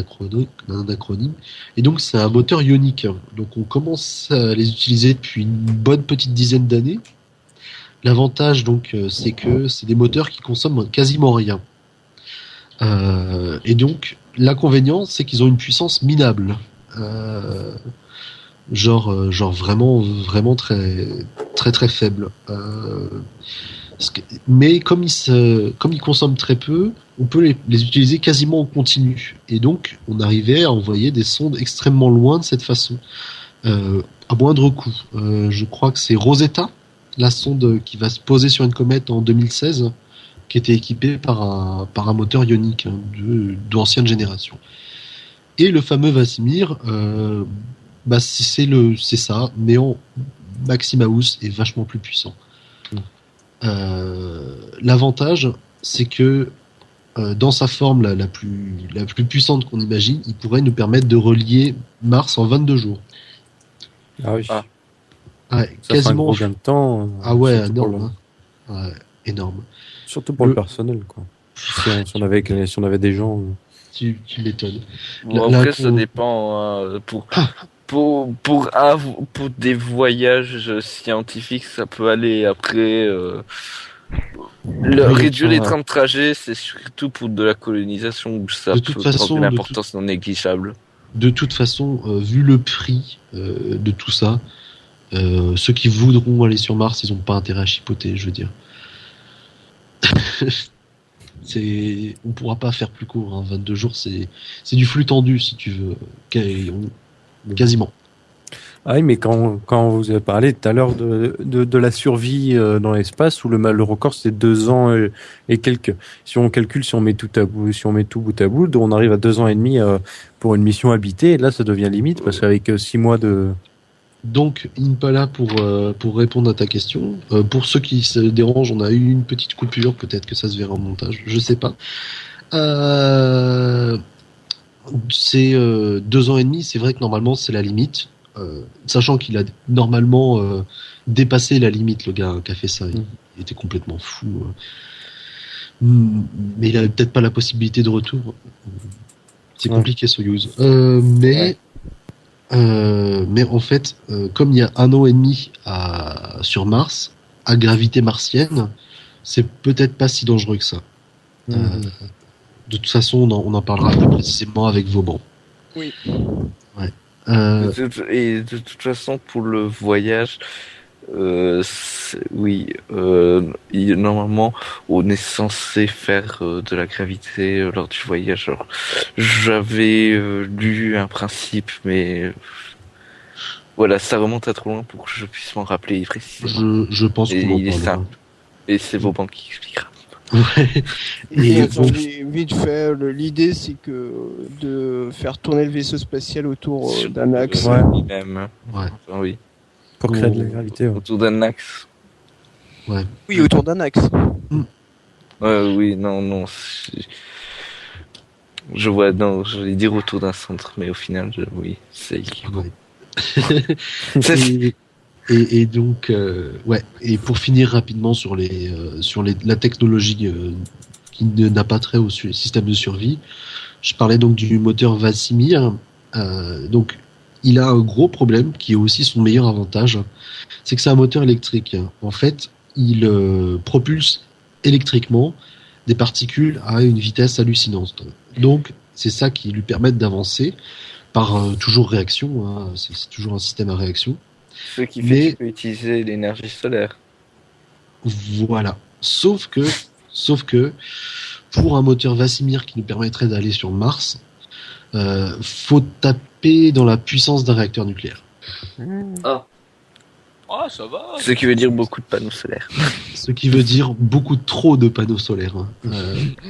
acronyme. Et donc, c'est un moteur ionique. Donc, on commence à les utiliser depuis une bonne petite dizaine d'années. L'avantage, donc, c'est que c'est des moteurs qui consomment quasiment rien. Et donc, l'inconvénient, c'est qu'ils ont une puissance minable. Genre vraiment très très très faible. Mais comme ils consomment très peu, on peut les utiliser quasiment en continu. Et donc, on arrivait à envoyer des sondes extrêmement loin de cette façon, à moindre coût. Je crois que c'est Rosetta, la sonde qui va se poser sur une comète en 2016, qui était équipé par un moteur ionique d'ancienne génération. Et le fameux Vasimir, c'est ça, mais en Maximaus est vachement plus puissant. L'avantage, c'est que dans sa forme la plus puissante qu'on imagine, il pourrait nous permettre de relier Mars en 22 jours. Ah oui. Ah. Ouais, Ça fait un quasiment. gros gain de temps. Ah ouais, surtout pour énorme. Ouais, énorme. surtout pour le personnel, quoi. Si on avait des gens. Tu m'étonnes. Bon, Là, après, qu'on- ça dépend. Pour des voyages scientifiques, ça peut aller. Après, Oui, réduire les enfin, temps de trajet, c'est surtout pour de la colonisation où ça De peut toute façon, prendre une de importance non négligeable. De toute façon, vu le prix de tout ça, ceux qui voudront aller sur Mars, ils n'ont pas intérêt à chipoter, je veux dire. On pourra pas faire plus court, hein. 22 jours, c'est du flux tendu, si tu veux. Quasiment. Ah oui, mais quand vous avez parlé tout à l'heure de la survie dans l'espace, où le record c'est 2 ans et quelques. Si on calcule, si on met tout bout à bout, on arrive à 2 ans et demi pour une mission habitée. Et là, ça devient limite parce qu'avec 6 mois de. Donc, Impala, pour répondre à ta question, pour ceux qui se dérangent, on a eu une petite coupure, peut-être que ça se verra en montage, je sais pas. C'est 2 ans et demi, c'est vrai que normalement c'est la limite, sachant qu'il a normalement dépassé la limite, le gars qui a fait ça, il était complètement fou. Mais il avait peut-être pas la possibilité de retour. C'est compliqué, Soyuz. Mais en fait, comme il y a 1 an et demi sur Mars, à gravité martienne, c'est peut-être pas si dangereux que ça. De toute façon, on en parlera plus précisément avec Vauban. Oui. Ouais. Et de toute façon, pour le voyage, normalement, on est censé faire de la gravité lors du voyage. Alors, j'avais lu un principe, mais voilà, ça remonte à trop loin pour que je puisse m'en rappeler précisément. Je pense Et qu'on en il est parlera. simple. Et c'est Vauban qui expliquera. Ouais. Et Et donc, vite fait, l'idée c'est que de faire tourner le vaisseau spatial autour d'un axe. Ouais. Même. Ouais. Enfin, oui. Pour créer de la gravité. Ouais. Autour d'un axe. Oui, autour d'un axe. Oui, non. Je vois, non, je vais dire autour d'un centre, mais au final, oui, c'est équivalent. Et donc, ouais. Et pour finir rapidement sur la technologie qui n'a pas trait au système de survie, je parlais donc du moteur Vasimir. Donc, il a un gros problème qui est aussi son meilleur avantage, c'est que c'est un moteur électrique. En fait, il propulse électriquement des particules à une vitesse hallucinante. Donc, c'est ça qui lui permet d'avancer par toujours réaction. Hein, c'est toujours un système à réaction. Ce qui fait Mais- que tu peux utiliser l'énergie solaire. Voilà. Sauf que pour un moteur Vasimir qui nous permettrait d'aller sur Mars, faut taper dans la puissance d'un réacteur nucléaire. Ah, ça va. Ce qui veut dire beaucoup de panneaux solaires. Ce qui veut dire beaucoup trop de panneaux solaires hein,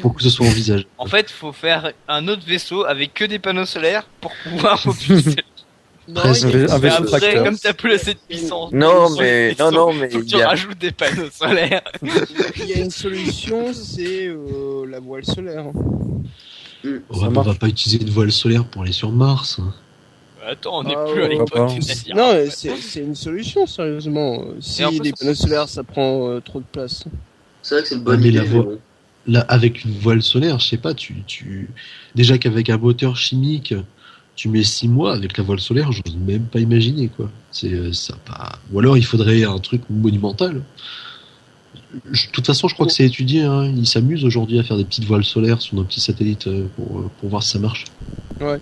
pour que ce soit envisagé. En fait, faut faire un autre vaisseau avec que des panneaux solaires pour pouvoir propulser. Non, Presque. il y a- Un Mais vaisseau après, tracteur. comme t'as plus assez de puissance. Non, sur mais le vaisseau, faut que il tu y a- rajoutes des panneaux solaires. il y a une solution, c'est la voile solaire. On va pas utiliser une voile solaire pour aller sur Mars. Hein. Attends, on n'est Ah, plus à ouais. l'époque Papa. du navire. Non, mais c'est une solution, sérieusement. Si Et en plus, les panneaux solaires, ça prend trop de place. C'est vrai que c'est une Ouais, bonne mais idée. la mais voie- bon. Là, avec une voile solaire, je sais pas, déjà qu'avec un moteur chimique, tu mets 6 mois avec la voile solaire, j'ose même pas imaginer quoi. C'est ça pas. Ou alors il faudrait un truc monumental. De toute façon, je crois que c'est étudié. Hein. Ils s'amusent aujourd'hui à faire des petites voiles solaires sur nos petits satellites pour voir si ça marche. Ouais.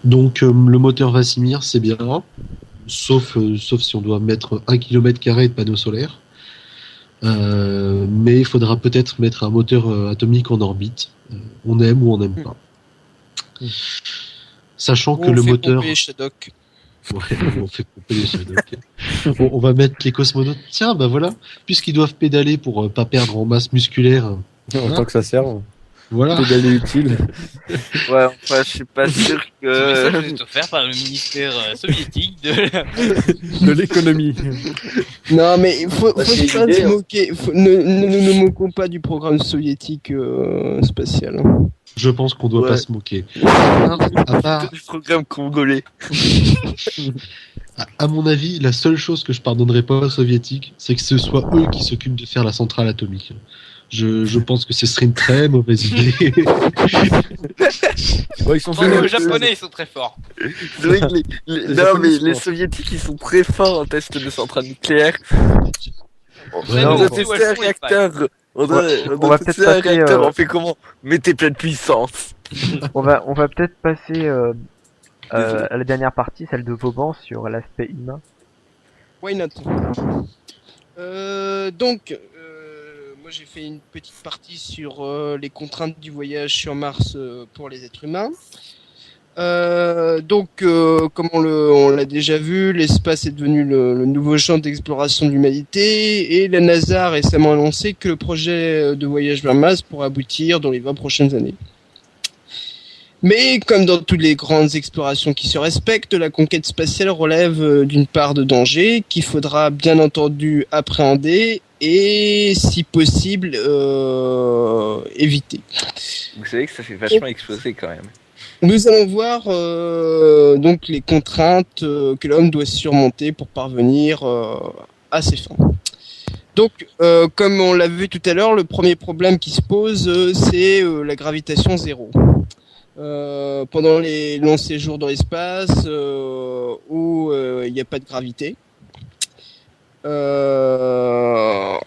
Donc le moteur Vasimir, c'est bien, sauf si on doit mettre 1 km² de panneaux solaires. Mais il faudra peut-être mettre un moteur atomique en orbite. On aime ou on n'aime pas. Sachant que On le fait moteur, pomper Shadok. Ouais, on fait couper les Sherlock. On va mettre les cosmonautes. Tiens, bah voilà, puisqu'ils doivent pédaler pour pas perdre en masse musculaire. En tant que ça sert, Voilà. pédaler utile. Ouais, enfin, je suis pas sûr Ce message que... vous est offert par le ministère soviétique de la... De l'économie. Non, mais il faut c'est pas l'idée, se hein. moquer. Ne nous moquons pas du programme soviétique spatial. Je pense qu'on doit Ouais. pas se moquer. À part, du programme congolais. à mon avis, la seule chose que je pardonnerai pas aux soviétiques, c'est que ce soit eux qui s'occupent de faire la centrale atomique. Je pense que ce serait une très mauvaise idée. Ouais, ils sont Tandis faits- aux Japonais, ils sont très forts. C'est vrai que Les non, Japonais mais sont les forts. soviétiques, ils sont très forts en test de centrale nucléaire. Ouais, On mais doit bon. tester un réacteur. On doit on va tester peut-être un passer, réacteur. On fait comment? Mettez pleine puissance. On va peut-être passer à la dernière partie, celle de Vauban, sur l'aspect humain. Why not? Donc, moi j'ai fait une petite partie sur les contraintes du voyage sur Mars pour les êtres humains. Comme on l'a déjà vu, l'espace est devenu le nouveau champ d'exploration de l'humanité et la NASA a récemment annoncé que le projet de voyage vers Mars pourrait aboutir dans les 20 prochaines années. Mais comme dans toutes les grandes explorations qui se respectent, la conquête spatiale relève d'une part de danger qu'il faudra bien entendu appréhender et, si possible, éviter. Vous savez que ça fait vachement exploser quand même. Nous allons voir donc les contraintes que l'homme doit surmonter pour parvenir à ses fins. Donc, comme on l'a vu tout à l'heure, le premier problème qui se pose, c'est la gravitation zéro. Pendant les longs séjours dans l'espace où il n'y a pas de gravité.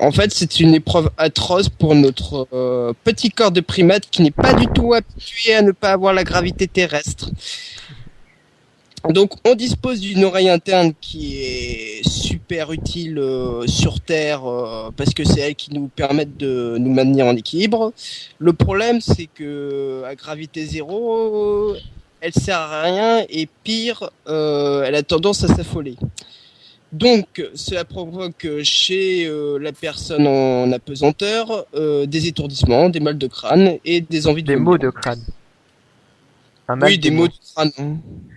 En fait, c'est une épreuve atroce pour notre petit corps de primate qui n'est pas du tout habitué à ne pas avoir la gravité terrestre. Donc, on dispose d'une oreille interne qui est super utile sur Terre parce que c'est elle qui nous permet de nous maintenir en équilibre. Le problème, c'est que à gravité zéro, elle sert à rien et pire, elle a tendance à s'affoler. Donc, cela provoque chez la personne en apesanteur des étourdissements, des mal de crâne et des envies de Des vomir. maux de crâne. Un mal Oui, des de maux mots. de crâne,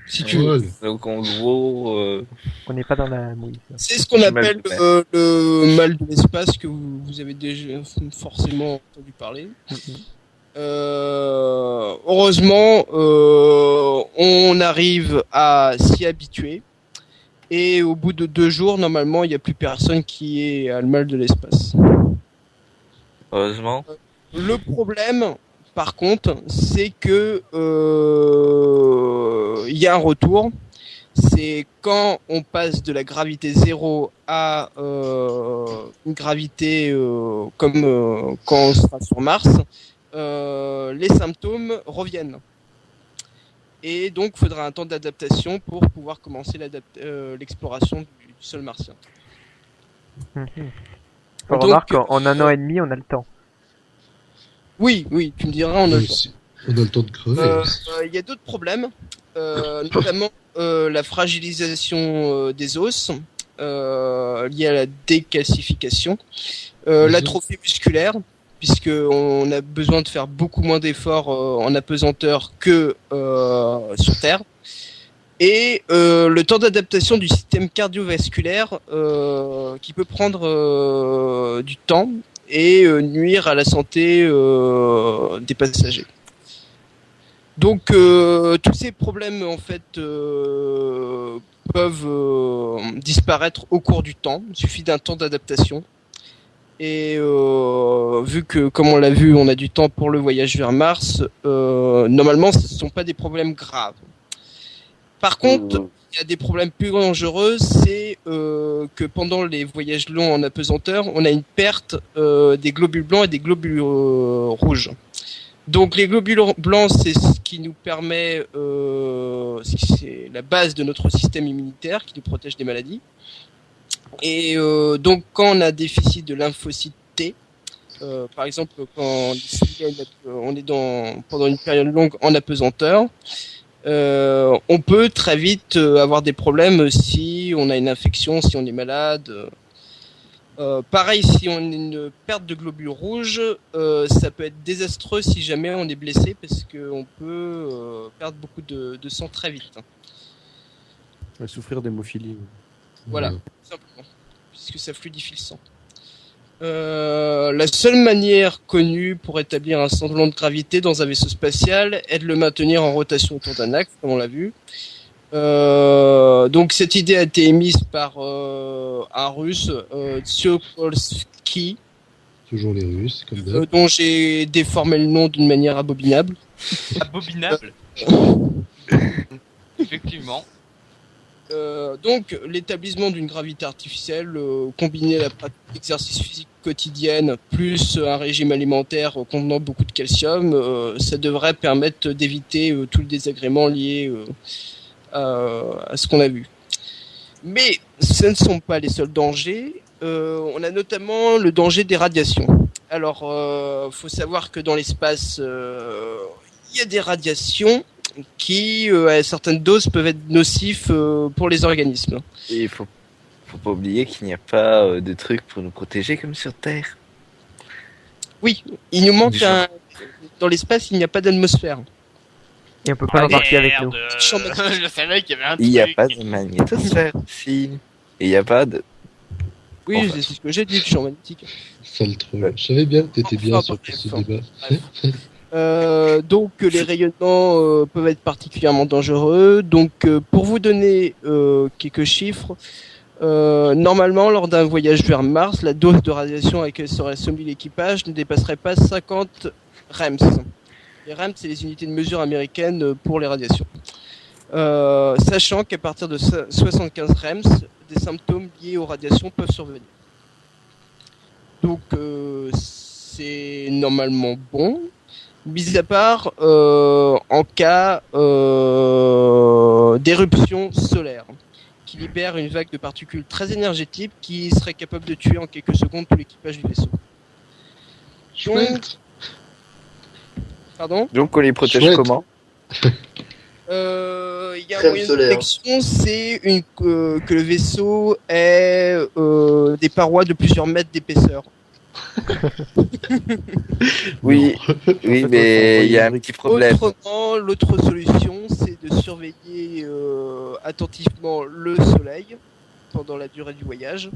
si tu veux. Ouais. Donc en gros, On n'est pas dans la mouille. Ça. C'est ce qu'on Du appelle mal de le mal de l'espace que vous avez déjà forcément entendu parler. Heureusement, on arrive à s'y habituer. Et au bout de 2 jours, normalement, il n'y a plus personne qui a le mal de l'espace. heureusement. Le problème, par contre, c'est que il y a un retour. C'est quand on passe de la gravité zéro à une gravité comme quand on sera sur Mars, les symptômes reviennent. Et donc, il faudra un temps d'adaptation pour pouvoir commencer l'exploration du sol martien. On Donc, remarque en un an et demi, on a le temps. Oui, tu me diras, on a le temps. On a le temps de crever. Il y a d'autres problèmes, notamment la fragilisation des os liée à la décalcification, l'atrophie musculaire, puisqu'on a besoin de faire beaucoup moins d'efforts en apesanteur que sur Terre, et le temps d'adaptation du système cardiovasculaire qui peut prendre du temps et nuire à la santé des passagers. Donc tous ces problèmes en fait peuvent disparaître au cours du temps. Il suffit d'un temps d'adaptation. Et vu que, comme on l'a vu, on a du temps pour le voyage vers Mars, normalement, ce ne sont pas des problèmes graves. Par contre, il y a des problèmes plus dangereux, c'est que pendant les voyages longs en apesanteur, on a une perte des globules blancs et des globules rouges. Donc les globules blancs, c'est ce qui nous permet, c'est la base de notre système immunitaire qui nous protège des maladies. Et donc quand on a déficit de lymphocytes T, par exemple quand on est pendant une période longue en apesanteur, on peut très vite avoir des problèmes si on a une infection, si on est malade. Pareil, si on a une perte de globules rouges, ça peut être désastreux si jamais on est blessé parce qu'on peut perdre beaucoup de sang très vite. On va souffrir d'hémophilie. Voilà, tout simplement, puisque ça fluidifie le sang. La seule manière connue pour établir un semblant de gravité dans un vaisseau spatial est de le maintenir en rotation autour d'un axe, comme on l'a vu. Donc cette idée a été émise par un russe, Tsiolkovsky, Toujours les Russes, comme d'hab. dont j'ai déformé le nom d'une manière abominable. Abominable. Effectivement. Donc l'établissement d'une gravité artificielle combiné à la pratique d'exercice physique quotidienne plus un régime alimentaire contenant beaucoup de calcium, ça devrait permettre d'éviter tout le désagrément lié à ce qu'on a vu. Mais ce ne sont pas les seuls dangers. On a notamment le danger des radiations. Alors, faut savoir que dans l'espace, il y a des radiations qui, à certaines doses, peuvent être nocifs pour les organismes. Et il faut pas oublier qu'il n'y a pas de trucs pour nous protéger comme sur Terre. Oui, il nous manque Déjà. dans l'espace, il n'y a pas d'atmosphère. Et on peut pas l'embarquer avec nous. Je savais qu'il y avait un truc. Il n'y a pas de magnétosphère aussi. Et il n'y a pas de... Oui, Enfin. c'est ce que j'ai dit, le champ magnétique. Sale troll. Je savais bien que t'étais bien Enfin, sur ce bref. débat. Donc les rayonnements peuvent être particulièrement dangereux. Donc pour vous donner quelques chiffres, normalement lors d'un voyage vers Mars, la dose de radiation à laquelle serait soumis l'équipage ne dépasserait pas 50 REMS. Les REMS, c'est les unités de mesure américaines pour les radiations. Sachant qu'à partir de 75 REMS, des symptômes liés aux radiations peuvent survenir. Donc c'est normalement bon. Mis à part en cas d'éruption solaire, qui libère une vague de particules très énergétiques qui serait capable de tuer en quelques secondes tout l'équipage du vaisseau. Chouette. Pardon ? Donc on les protège Chouette. comment? Il y a un Crème moyen de solaire. protection, c'est que le vaisseau ait des parois de plusieurs mètres d'épaisseur. Oui, oui, fait, mais il y a un on petit problème. Autrement, l'autre solution, c'est de surveiller attentivement le soleil pendant la durée du voyage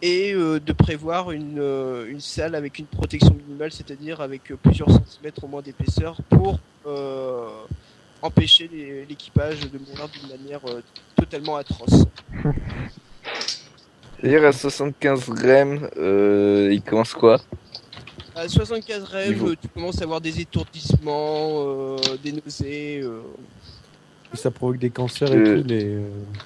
et de prévoir une salle avec une protection minimale, c'est-à-dire avec plusieurs centimètres au moins d'épaisseur pour empêcher l'équipage de mourir d'une manière totalement atroce. C'est-à-dire à 75 REM, il commence quoi? À 75 rêves, Niveau. tu commences à avoir des étourdissements, des nausées. Ça provoque des cancers Le- et tout.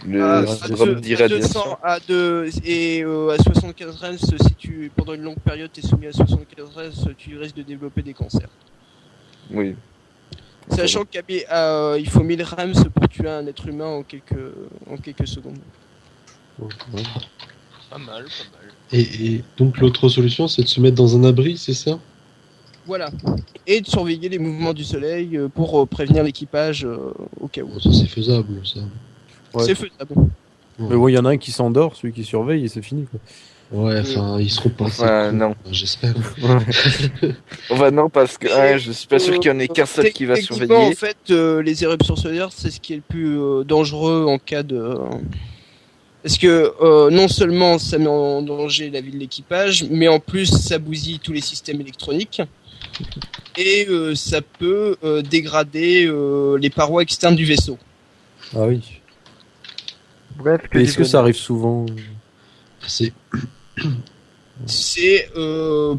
Le à syndrome 200 d'irradiation. à 2 et à 75 rêves, si tu pendant une longue période t'es soumis à 75 rêves, tu risques de développer des cancers. Oui. Sachant qu'il faut 1000 REMS pour tuer un être humain en quelques secondes. Pas mal. Et donc l'autre solution, c'est de se mettre dans un abri, c'est ça? Voilà. Et de surveiller les mouvements du soleil pour prévenir l'équipage au cas où. Bon, ça c'est faisable, ça. Ouais. C'est faisable. Mais bon, il y en a un qui s'endort, celui qui surveille, et c'est fini. Quoi. Ouais, enfin, ils seront pas assez Enfin, cons, non. j'espère. Enfin non, parce que je suis pas sûr qu'il y en ait qu'un seul qui va Techniquement, surveiller. En fait, les éruptions solaires, c'est ce qui est le plus dangereux en cas de. Parce que non seulement ça met en danger la vie de l'équipage, mais en plus ça bousille tous les systèmes électroniques et ça peut dégrader les parois externes du vaisseau. Ah oui. Bref, que Mais du est-ce que ça bonheur. arrive souvent? C'est C'est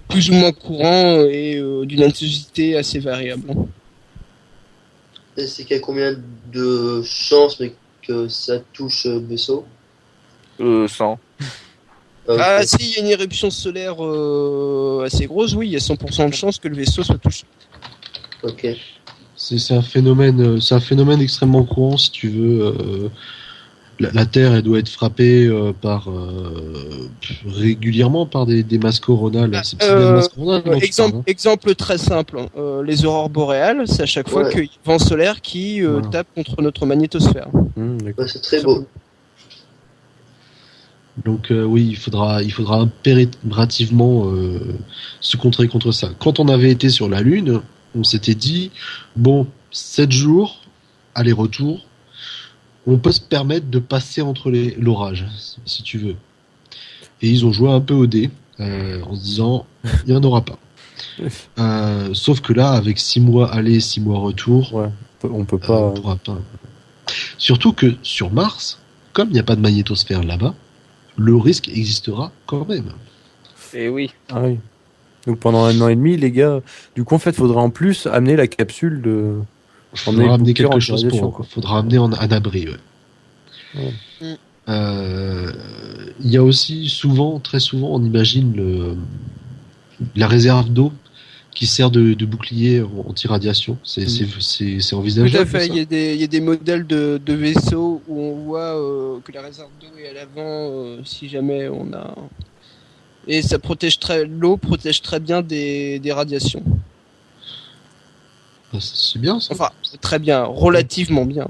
plus ou moins courant et d'une intensité assez variable. Et c'est qu'il y a combien de chances mais que ça touche le vaisseau? 100. Ah Ok. si, il y a une éruption solaire assez grosse, oui, il y a 100% de chances que le vaisseau soit touché. Ok. un phénomène extrêmement courant si tu veux. la Terre, elle doit être frappée régulièrement par des masses coronales. C'est bien des masses coronales dont tu parles, hein. Exemple très simple, les aurores boréales, c'est à chaque fois Ouais. qu'il y a un vent solaire qui Voilà. tape contre notre magnétosphère. D'accord. Ouais, c'est très beau. Donc oui, il faudra impérativement se contrer contre ça. Quand on avait été sur la Lune, on s'était dit, bon, 7 jours, aller-retour, on peut se permettre de passer entre l'orage, si tu veux. Et ils ont joué un peu au dé, en se disant, il n'y en aura pas. Sauf que là, avec 6 mois aller, 6 mois retour, Ouais, on peut pas. on pourra pas. Surtout que sur Mars, comme il n'y a pas de magnétosphère là-bas, le risque existera quand même. Et oui. Ah oui. Donc pendant 1 an et demi, les gars, du coup en fait, faudra en plus amener la capsule de. Il faudra amener bouclier quelque chose anti-radiation, pour. quoi. Faudra amener un abri. Ouais. Ouais. Il y a aussi très souvent, on imagine la réserve d'eau qui sert de bouclier anti-radiation. C'est Tout envisageable. à fait, ça il y a des modèles de vaisseaux où on voit que la réserve d'eau est à l'avant si jamais on a... Et ça l'eau protège très bien des radiations. C'est bien ça. Enfin, très bien, relativement bien.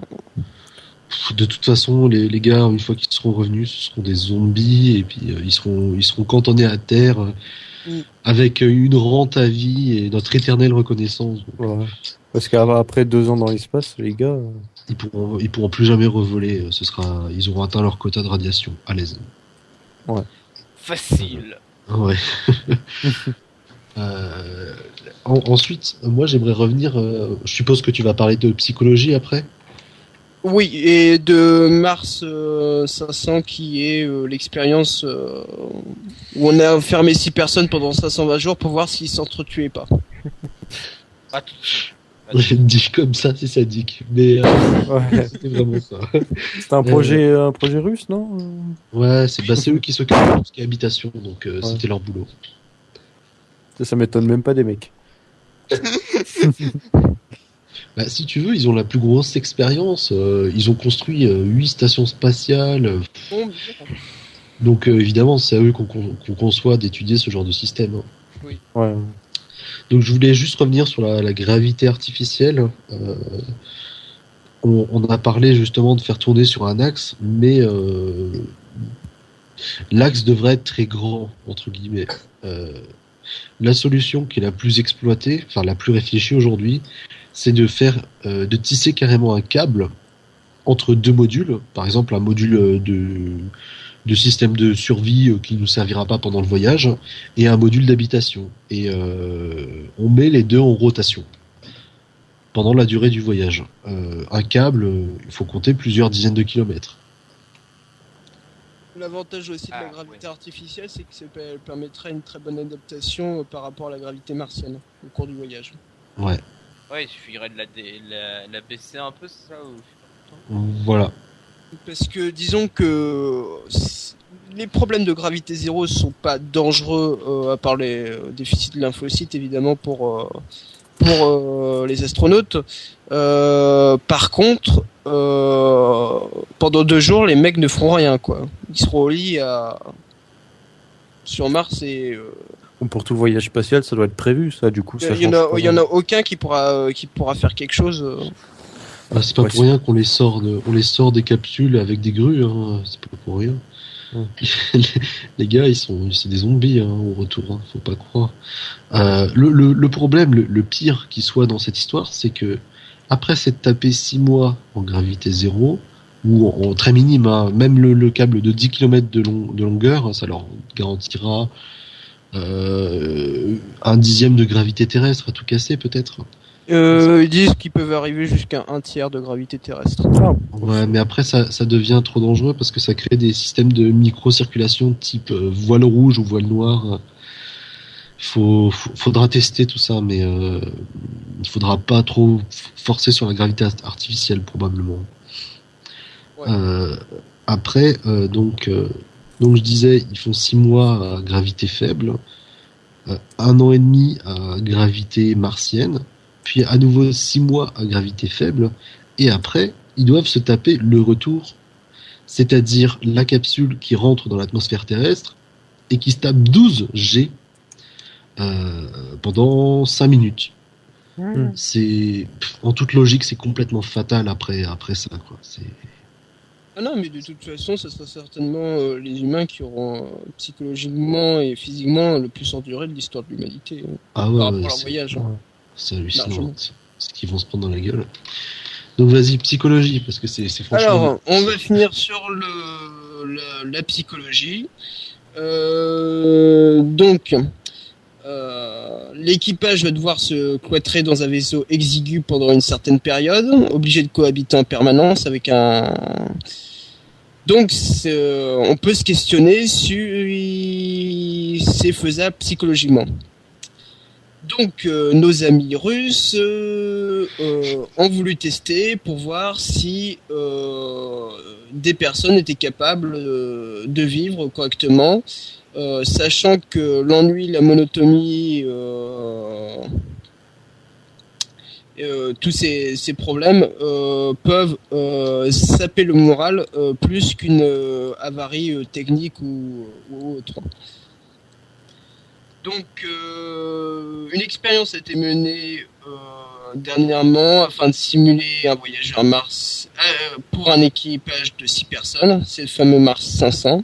De toute façon, les gars, une fois qu'ils seront revenus, ce seront des zombies et puis ils seront cantonnés à terre avec une rente à vie et notre éternelle reconnaissance. Donc, Ouais. Parce qu'après 2 ans dans l'espace, les gars. ils pourront plus jamais revoler. Ils auront atteint leur quota de radiation à l'aise. Facile. Ouais. Ensuite, moi j'aimerais revenir. Je suppose que tu vas parler de psychologie après. Oui, et de Mars 500 qui est l'expérience où on a enfermé 6 personnes pendant 520 jours pour voir s'ils s'entretuaient pas. Pas tout de suite. Dit comme ça, c'est sadique. Mais Ouais. c'était vraiment ça. C'était un projet russe, non? Ouais, c'est eux qui s'occupent de tout ce qui est habitation, donc c'était leur boulot. Ça m'étonne même pas des mecs. Bah, si tu veux, ils ont la plus grosse expérience. Ils ont construit 8 stations spatiales. Bon, Donc évidemment, c'est à eux qu'on conçoit d'étudier ce genre de système, hein. Ouais. Donc je voulais juste revenir sur la gravité artificielle. On a parlé justement de faire tourner sur un axe, mais l'axe devrait être très grand, entre guillemets. La solution qui est la plus exploitée, enfin la plus réfléchie aujourd'hui, c'est de tisser carrément un câble entre 2 modules, par exemple un module de système de survie qui nous servira pas pendant le voyage, et un module d'habitation. Et on met les deux en rotation pendant la durée du voyage. Un câble, il faut compter plusieurs dizaines de kilomètres. l'avantage aussi de la gravité artificielle, c'est que elle permettrait une très bonne adaptation par rapport à la gravité martienne au cours du voyage. Ouais, Ouais, il suffirait de la baisser un peu, c'est ça ou... voilà. Parce que disons que les problèmes de gravité zéro sont pas dangereux à part les déficits de lymphocytes évidemment pour les astronautes. Par contre, pendant 2 jours, les mecs ne feront rien quoi. Ils seront au lit sur Mars et Bon, pour tout le voyage spatial, ça doit être prévu, ça, du coup. Ça il y en a aucun qui pourra faire quelque chose. Ah, c'est pas Ouais, pour rien qu'on les sort des capsules avec des grues, hein. C'est pas pour rien. Ouais. Les gars, c'est des zombies hein, au retour, hein. Faut pas croire. Le problème, le pire qui soit dans cette histoire, c'est que après s'être tapé 6 mois en gravité zéro, ou en très minime, hein, même le câble de 10 km de longueur, ça leur garantira un dixième de gravité terrestre à tout casser peut-être. Ils disent qu'ils peuvent arriver jusqu'à 1/3 de gravité terrestre. Ouais, mais après ça devient trop dangereux parce que ça crée des systèmes de micro-circulation type voile rouge ou voile noir. Faudra tester tout ça, mais il faudra pas trop forcer sur la gravité artificielle probablement. Ouais. Après, donc je disais, ils font 6 mois à gravité faible, 1 an et demi à gravité martienne, puis à nouveau 6 mois à gravité faible, et après, ils doivent se taper le retour c'est-à-dire la capsule qui rentre dans l'atmosphère terrestre et qui se tape 12 G pendant 5 minutes. C'est en toute logique, c'est complètement fatal après ça, quoi. Ah non, mais de toute façon, ce sera certainement les humains qui auront psychologiquement et physiquement le plus enduré de l'histoire de l'humanité Ah par ouais, rapport à leur c'est voyage. c'est hallucinant, Largement. ce qu'ils vont se prendre dans la gueule. Donc vas-y, psychologie, parce que c'est franchement. Alors, on va finir sur la psychologie. Donc, l'équipage va devoir se cloîtrer dans un vaisseau exigu pendant une certaine période, obligé de cohabiter en permanence avec un. Donc, on peut se questionner si c'est faisable psychologiquement. Donc, nos amis russes ont voulu tester pour voir si des personnes étaient capables de vivre correctement, sachant que l'ennui, la monotonie, tous ces problèmes peuvent saper le moral plus qu'une avarie technique ou autre. Donc, une expérience a été menée dernièrement afin de simuler un voyage vers Mars pour un équipage de 6 personnes. C'est le fameux Mars 500.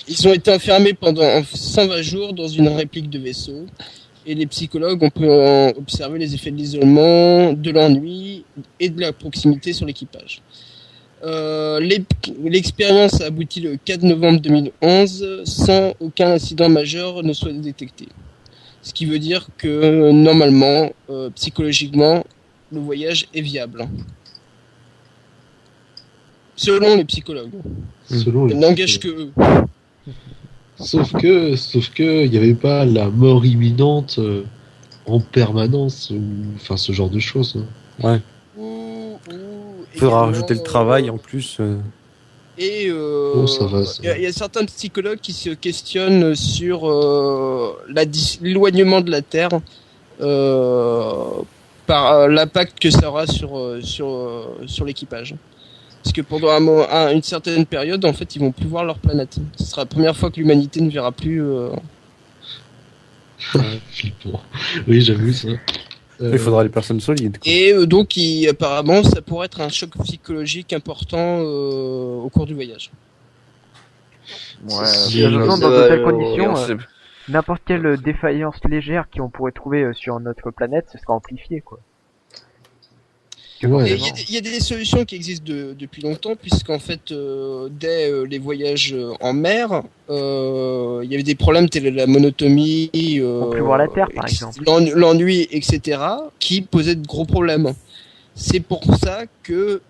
Ils ont été enfermés pendant 120 jours dans une réplique de vaisseau. Et les psychologues ont pu observer les effets de l'isolement, de l'ennui et de la proximité sur l'équipage. L'expérience a abouti le 4 novembre 2011 sans aucun incident majeur ne soit détecté. Ce qui veut dire que normalement, psychologiquement, le voyage est viable. Selon les psychologues. Selon les Ça n'engage que eux. Sauf que, il n'y avait pas la mort imminente en permanence, enfin ce genre de choses. Ouais. Il faudra également, rajouter le travail en plus. Et Bon, ça va, ça va. y a certains psychologues qui se questionnent sur l'éloignement de la Terre par l'impact que ça aura sur l'équipage. Parce que pendant une certaine période, en fait, ils vont plus voir leur planète. Ce sera la première fois que l'humanité ne verra plus. Flippant. Oui, j'avoue ça. Il faudra les personnes solides. Quoi. Et donc, apparemment, ça pourrait être un choc psychologique important au cours du voyage. Ouais, Dans ça de va, telles alors, conditions, on sait- n'importe quelle défaillance légère qu'on pourrait trouver sur notre planète, ce sera amplifié, quoi. Ouais. Et il y a des solutions qui existent depuis longtemps, puisqu'en fait, dès les voyages en mer, il y avait des problèmes tels la monotomie, On peut voir la Terre, par exemple. l'ennui, etc., qui posaient de gros problèmes. C'est pour ça que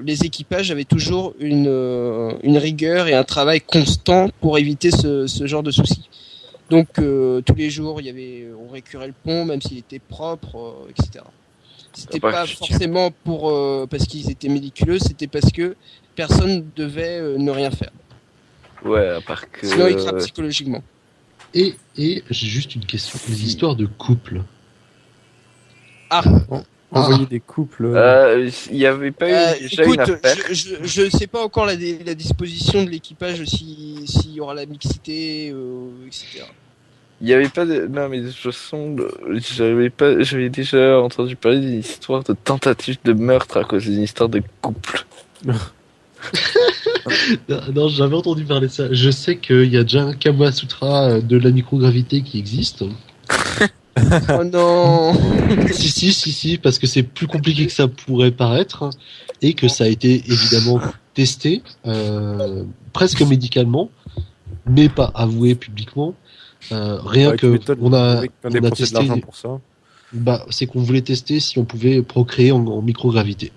les équipages avaient toujours une rigueur et un travail constant pour éviter ce genre de soucis. Donc tous les jours, on récurait le pont, même s'il était propre, etc. C'était Ah bah, pas je- forcément parce qu'ils étaient médiculeux, c'était parce que personne devait ne rien faire. Ouais, à part que. Sinon, ils crament psychologiquement. Et j'ai juste une question. Les histoires de couple. Ah, Envoyer des couples. Il y avait pas eu déjà écoute, une affaire. je sais pas encore la disposition de l'équipage, s'il y aura la mixité, etc. Il y avait pas de. Non, mais de toute façon, j'avais déjà entendu parler d'une histoire de tentative de meurtre à cause d'une histoire de couple. Non, j'avais entendu parler de ça. Je sais qu'il y a déjà un Kama Sutra de la microgravité qui existe. Oh non. Si, parce que c'est plus compliqué que ça pourrait paraître, et que ça a été évidemment testé, presque médicalement, mais pas avoué publiquement. Rien Ouais, tu que m'étonnes, on a le mec qui a dépensé de testé, l'argent pour ça. c'est qu'on voulait tester si on pouvait procréer en microgravité.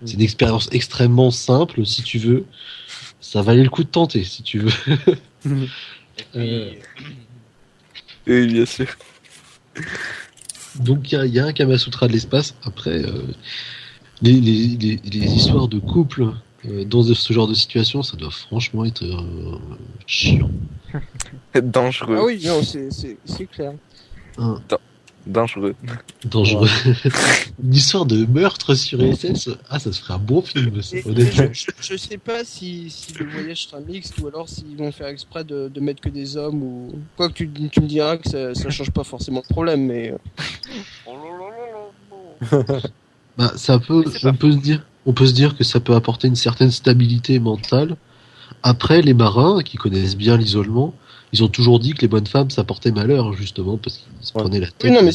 C'est une expérience extrêmement simple, si tu veux. Ça valait le coup de tenter, si tu veux. Oui, bien sûr. Donc il y a un Kama Sutra de l'espace. Après, les histoires de couple dans ce genre de situation, ça doit franchement être chiant. Dangereux. Ah oui, non, c'est clair. Hein. Dangereux. Dangereux. Une histoire de meurtre sur ISS. Ah, ça se ferait un bon film, ça, Et honnêtement. je sais pas si le voyage sera mixte ou alors s'ils vont faire exprès de mettre que des hommes ou quoi que tu me diras que ça change pas forcément le problème, mais Oh là là là là. Bah, ça peut, Mais c'est pas on peut se dire que ça peut apporter une certaine stabilité mentale. Après, les marins, qui connaissent bien l'isolement, ils ont toujours dit que les bonnes femmes, ça portait malheur, justement, parce qu'ils se Ouais. prenaient la tête. oui non mais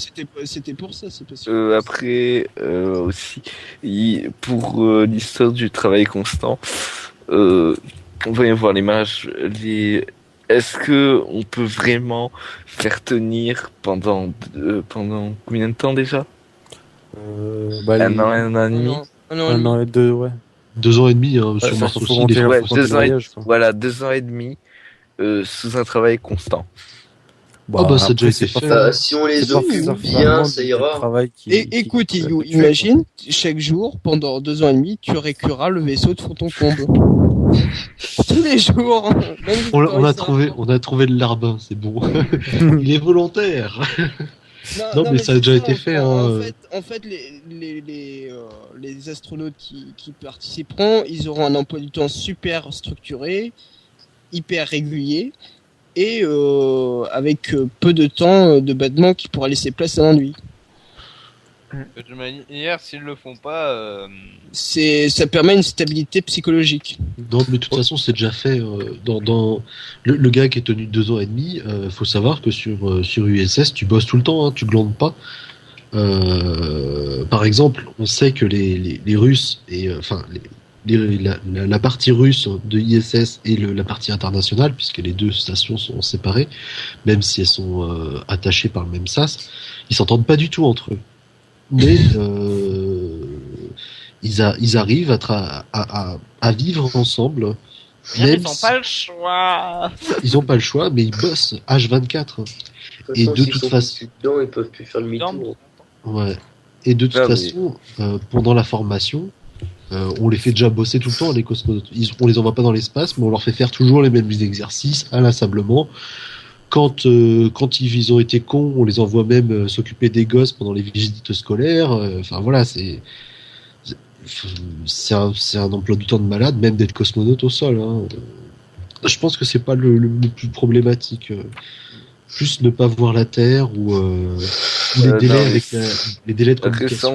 c'était pour ça, c'est parce que Après, aussi, pour l'histoire du travail constant, on va y voir l'image. Est-ce que on peut vraiment faire tenir pendant combien de temps déjà? Bah, Un an, un an et demi? un an et deux, ouais. 2 ans et demi, hein, Ouais, sur ça, Mars faut aussi. compter des la fois, Ouais, faut compter le 2 ans et, voyage, quoi. voilà, 2 ans et demi sous un travail constant. Ah bah, ça a déjà été c'est pas fait. Bah, si on les c'est pas occupe vraiment bien, du ça ira. travail Et écoute, qui Yu, peut tuer, imagine, chaque jour, pendant 2 ans et demi, tu récureras le vaisseau de Fontoncombe. Tous les jours. Même quand On il a sort. trouvé le larbin, c'est bon. Il est volontaire. Non, mais ça a c'est déjà été fait, En hein. fait, les astronautes qui participeront, ils auront un emploi du temps super structuré, hyper régulier, et avec peu de temps de battement qui pourra laisser place à l'ennui. De toute manière, s'ils le font pas, Ça permet une stabilité psychologique. Non, mais de toute façon, c'est déjà fait. Dans le gars qui est tenu 2 ans et demi, faut savoir que sur USS, tu bosses tout le temps, hein, tu glandes pas. Par exemple, on sait que les Russes et la partie russe de ISS et la partie internationale, puisque les deux stations sont séparées, même si elles sont attachées par le même sas, ils s'entendent pas du tout entre eux. Mais ils arrivent à vivre ensemble. ils Même n'ont si- pas le choix. Ils ont pas le choix, mais ils bossent H24. Et de s'ils toute sont façon- foutus dedans, ils peuvent plus faire le demi-tour. Ouais. Et de toute Ah, mais- façon, pendant la formation, on les fait déjà bosser tout le temps, les cosmonautes. On les envoie pas dans l'espace, mais on leur fait faire toujours les mêmes exercices, inlassablement. Quand ils ont été cons, on les envoie même s'occuper des gosses pendant les visites scolaires. Enfin voilà, c'est un emploi du temps de malade, même d'être cosmonaute au sol. Hein. Je pense que c'est pas le plus problématique. Plus ne pas voir la Terre ou les non, délais mais les délais de Après ça, communication.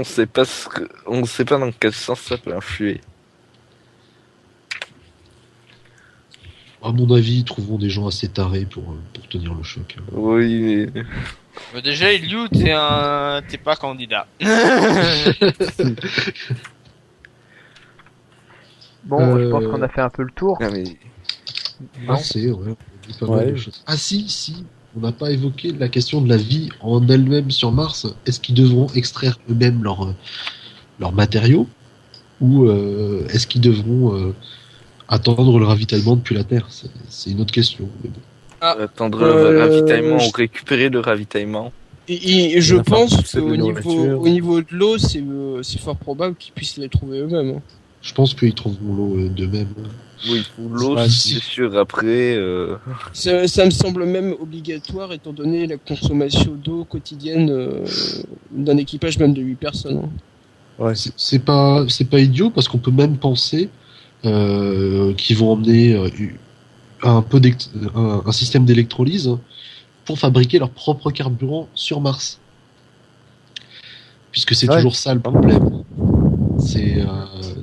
on sait pas dans quel sens ça peut influer. À mon avis, ils trouveront des gens assez tarés pour tenir le choc. Oui, mais Déjà, Iliu, t'es pas candidat. Bon, je pense Euh, qu'on a fait un peu le tour. non, mais Non. Assez, ouais. On dit pas Ouais. mal de choses. Ah si, on n'a pas évoqué la question de la vie en elle-même sur Mars. Est-ce qu'ils devront extraire eux-mêmes leurs matériaux ou est-ce qu'ils devront attendre le ravitaillement depuis la Terre? C'est une autre question. Mais bon. attendre Euh, le ravitaillement je- ou récupérer le ravitaillement. Et je Il va falloir pense pousser de qu'au la niveau, nourriture. au niveau de l'eau, c'est fort probable qu'ils puissent les trouver eux-mêmes. Hein. Je pense qu'ils trouveront l'eau d'eux-mêmes. Oui, pour l'eau, Ah, c'est sûr. Après, Ça me semble même obligatoire étant donné la consommation d'eau quotidienne d'un équipage même de 8 personnes. Hein. Ouais. C'est pas idiot parce qu'on peut même penser qu'ils vont emmener un système d'électrolyse pour fabriquer leur propre carburant sur Mars. Puisque c'est Ouais. toujours ça le problème.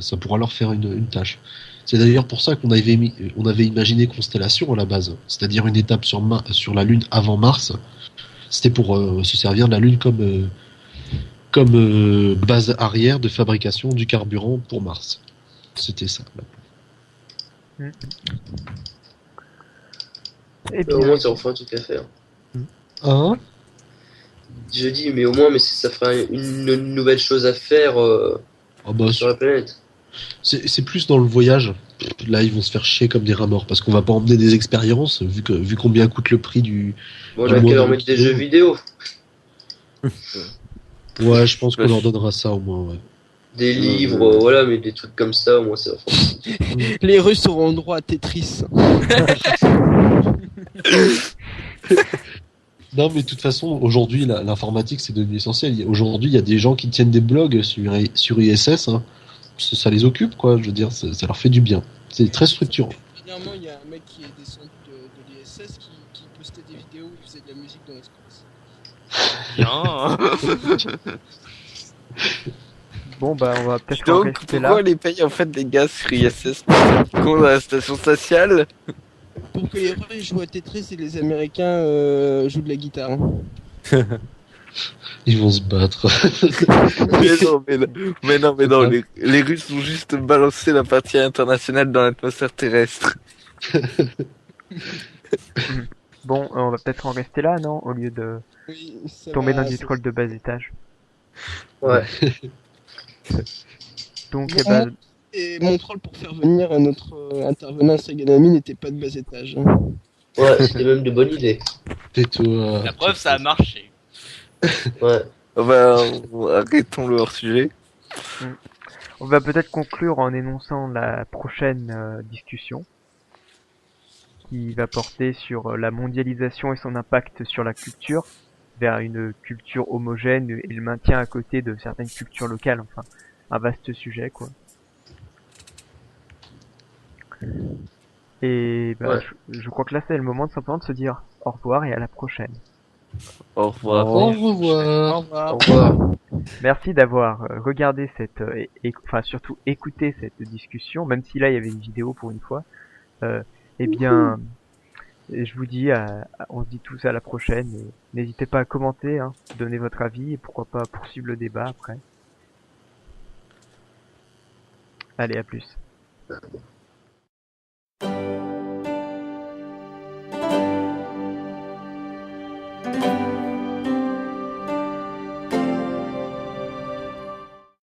Ça pourra leur faire une tâche. C'est d'ailleurs pour ça qu'on avait imaginé Constellation à la base, c'est-à-dire une étape sur la Lune avant Mars. C'était pour se servir de la Lune comme base arrière de fabrication du carburant pour Mars. C'était ça. Et Au bien, moins, ça en fera un truc à faire. Hein? Je dis, mais au moins, mais ça fera une nouvelle chose à faire Ah bah, sur la planète. c'est plus dans le voyage. Là, ils vont se faire chier comme des rats morts parce qu'on va pas emmener des expériences vu combien coûte le prix du. Bon, on Du a moins qu'à leur dans mettre des le jeux vidéo, Ouais, je pense qu'on leur donnera ça au moins. Ouais. des livres, voilà, mais des trucs comme ça, au moins, ça va faire. Les Russes auront droit à Tetris. Non, mais de toute façon, aujourd'hui, l'informatique, c'est devenu essentiel. Aujourd'hui, il y a des gens qui tiennent des blogs sur ISS. Hein. Ça les occupe, quoi. Je veux dire, ça leur fait du bien. C'est très structurant. Dernièrement, il y a un mec qui est descendu de l'ISS qui postait des vidéos où il faisait de la musique dans l'espace. Bien. Bon, bah, on va peut-être en Donc, rester là. pourquoi les pays en fait des gaz sur ISS contre la station spatiale? Pour que les Russes jouent à Tetris et les Américains jouent de la guitare. Ils vont se battre. Mais non, les Russes ont juste balancé la partie internationale dans l'atmosphère terrestre. Bon, on va peut-être en rester là, non? Au lieu de Oui, ça tomber va, dans du ça- troll de bas étage. Ouais. Donc, Bon, eh ben, Et mon troll pour faire venir un autre intervenant Saganami n'était pas de bas étage. Hein. Ouais, c'était même de bonnes idées. Tais-toi. La preuve, ça a marché. Ouais. Arrêtons le hors sujet. on va peut-être conclure en énonçant la prochaine discussion qui va porter sur la mondialisation et son impact sur la culture vers une culture homogène et le maintien à côté de certaines cultures locales. Enfin, un vaste sujet, quoi. Et bah, Ouais. je crois que là, c'est le moment de simplement de se dire au revoir et à la prochaine. Au revoir. Au revoir. Au revoir. Au revoir. Merci d'avoir regardé cette, enfin surtout écouté cette discussion, même si là il y avait une vidéo pour une fois. Eh bien, je vous dis, on se dit tous à la prochaine. Et n'hésitez pas à commenter, hein, donner votre avis et pourquoi pas poursuivre le débat après. Allez, à plus.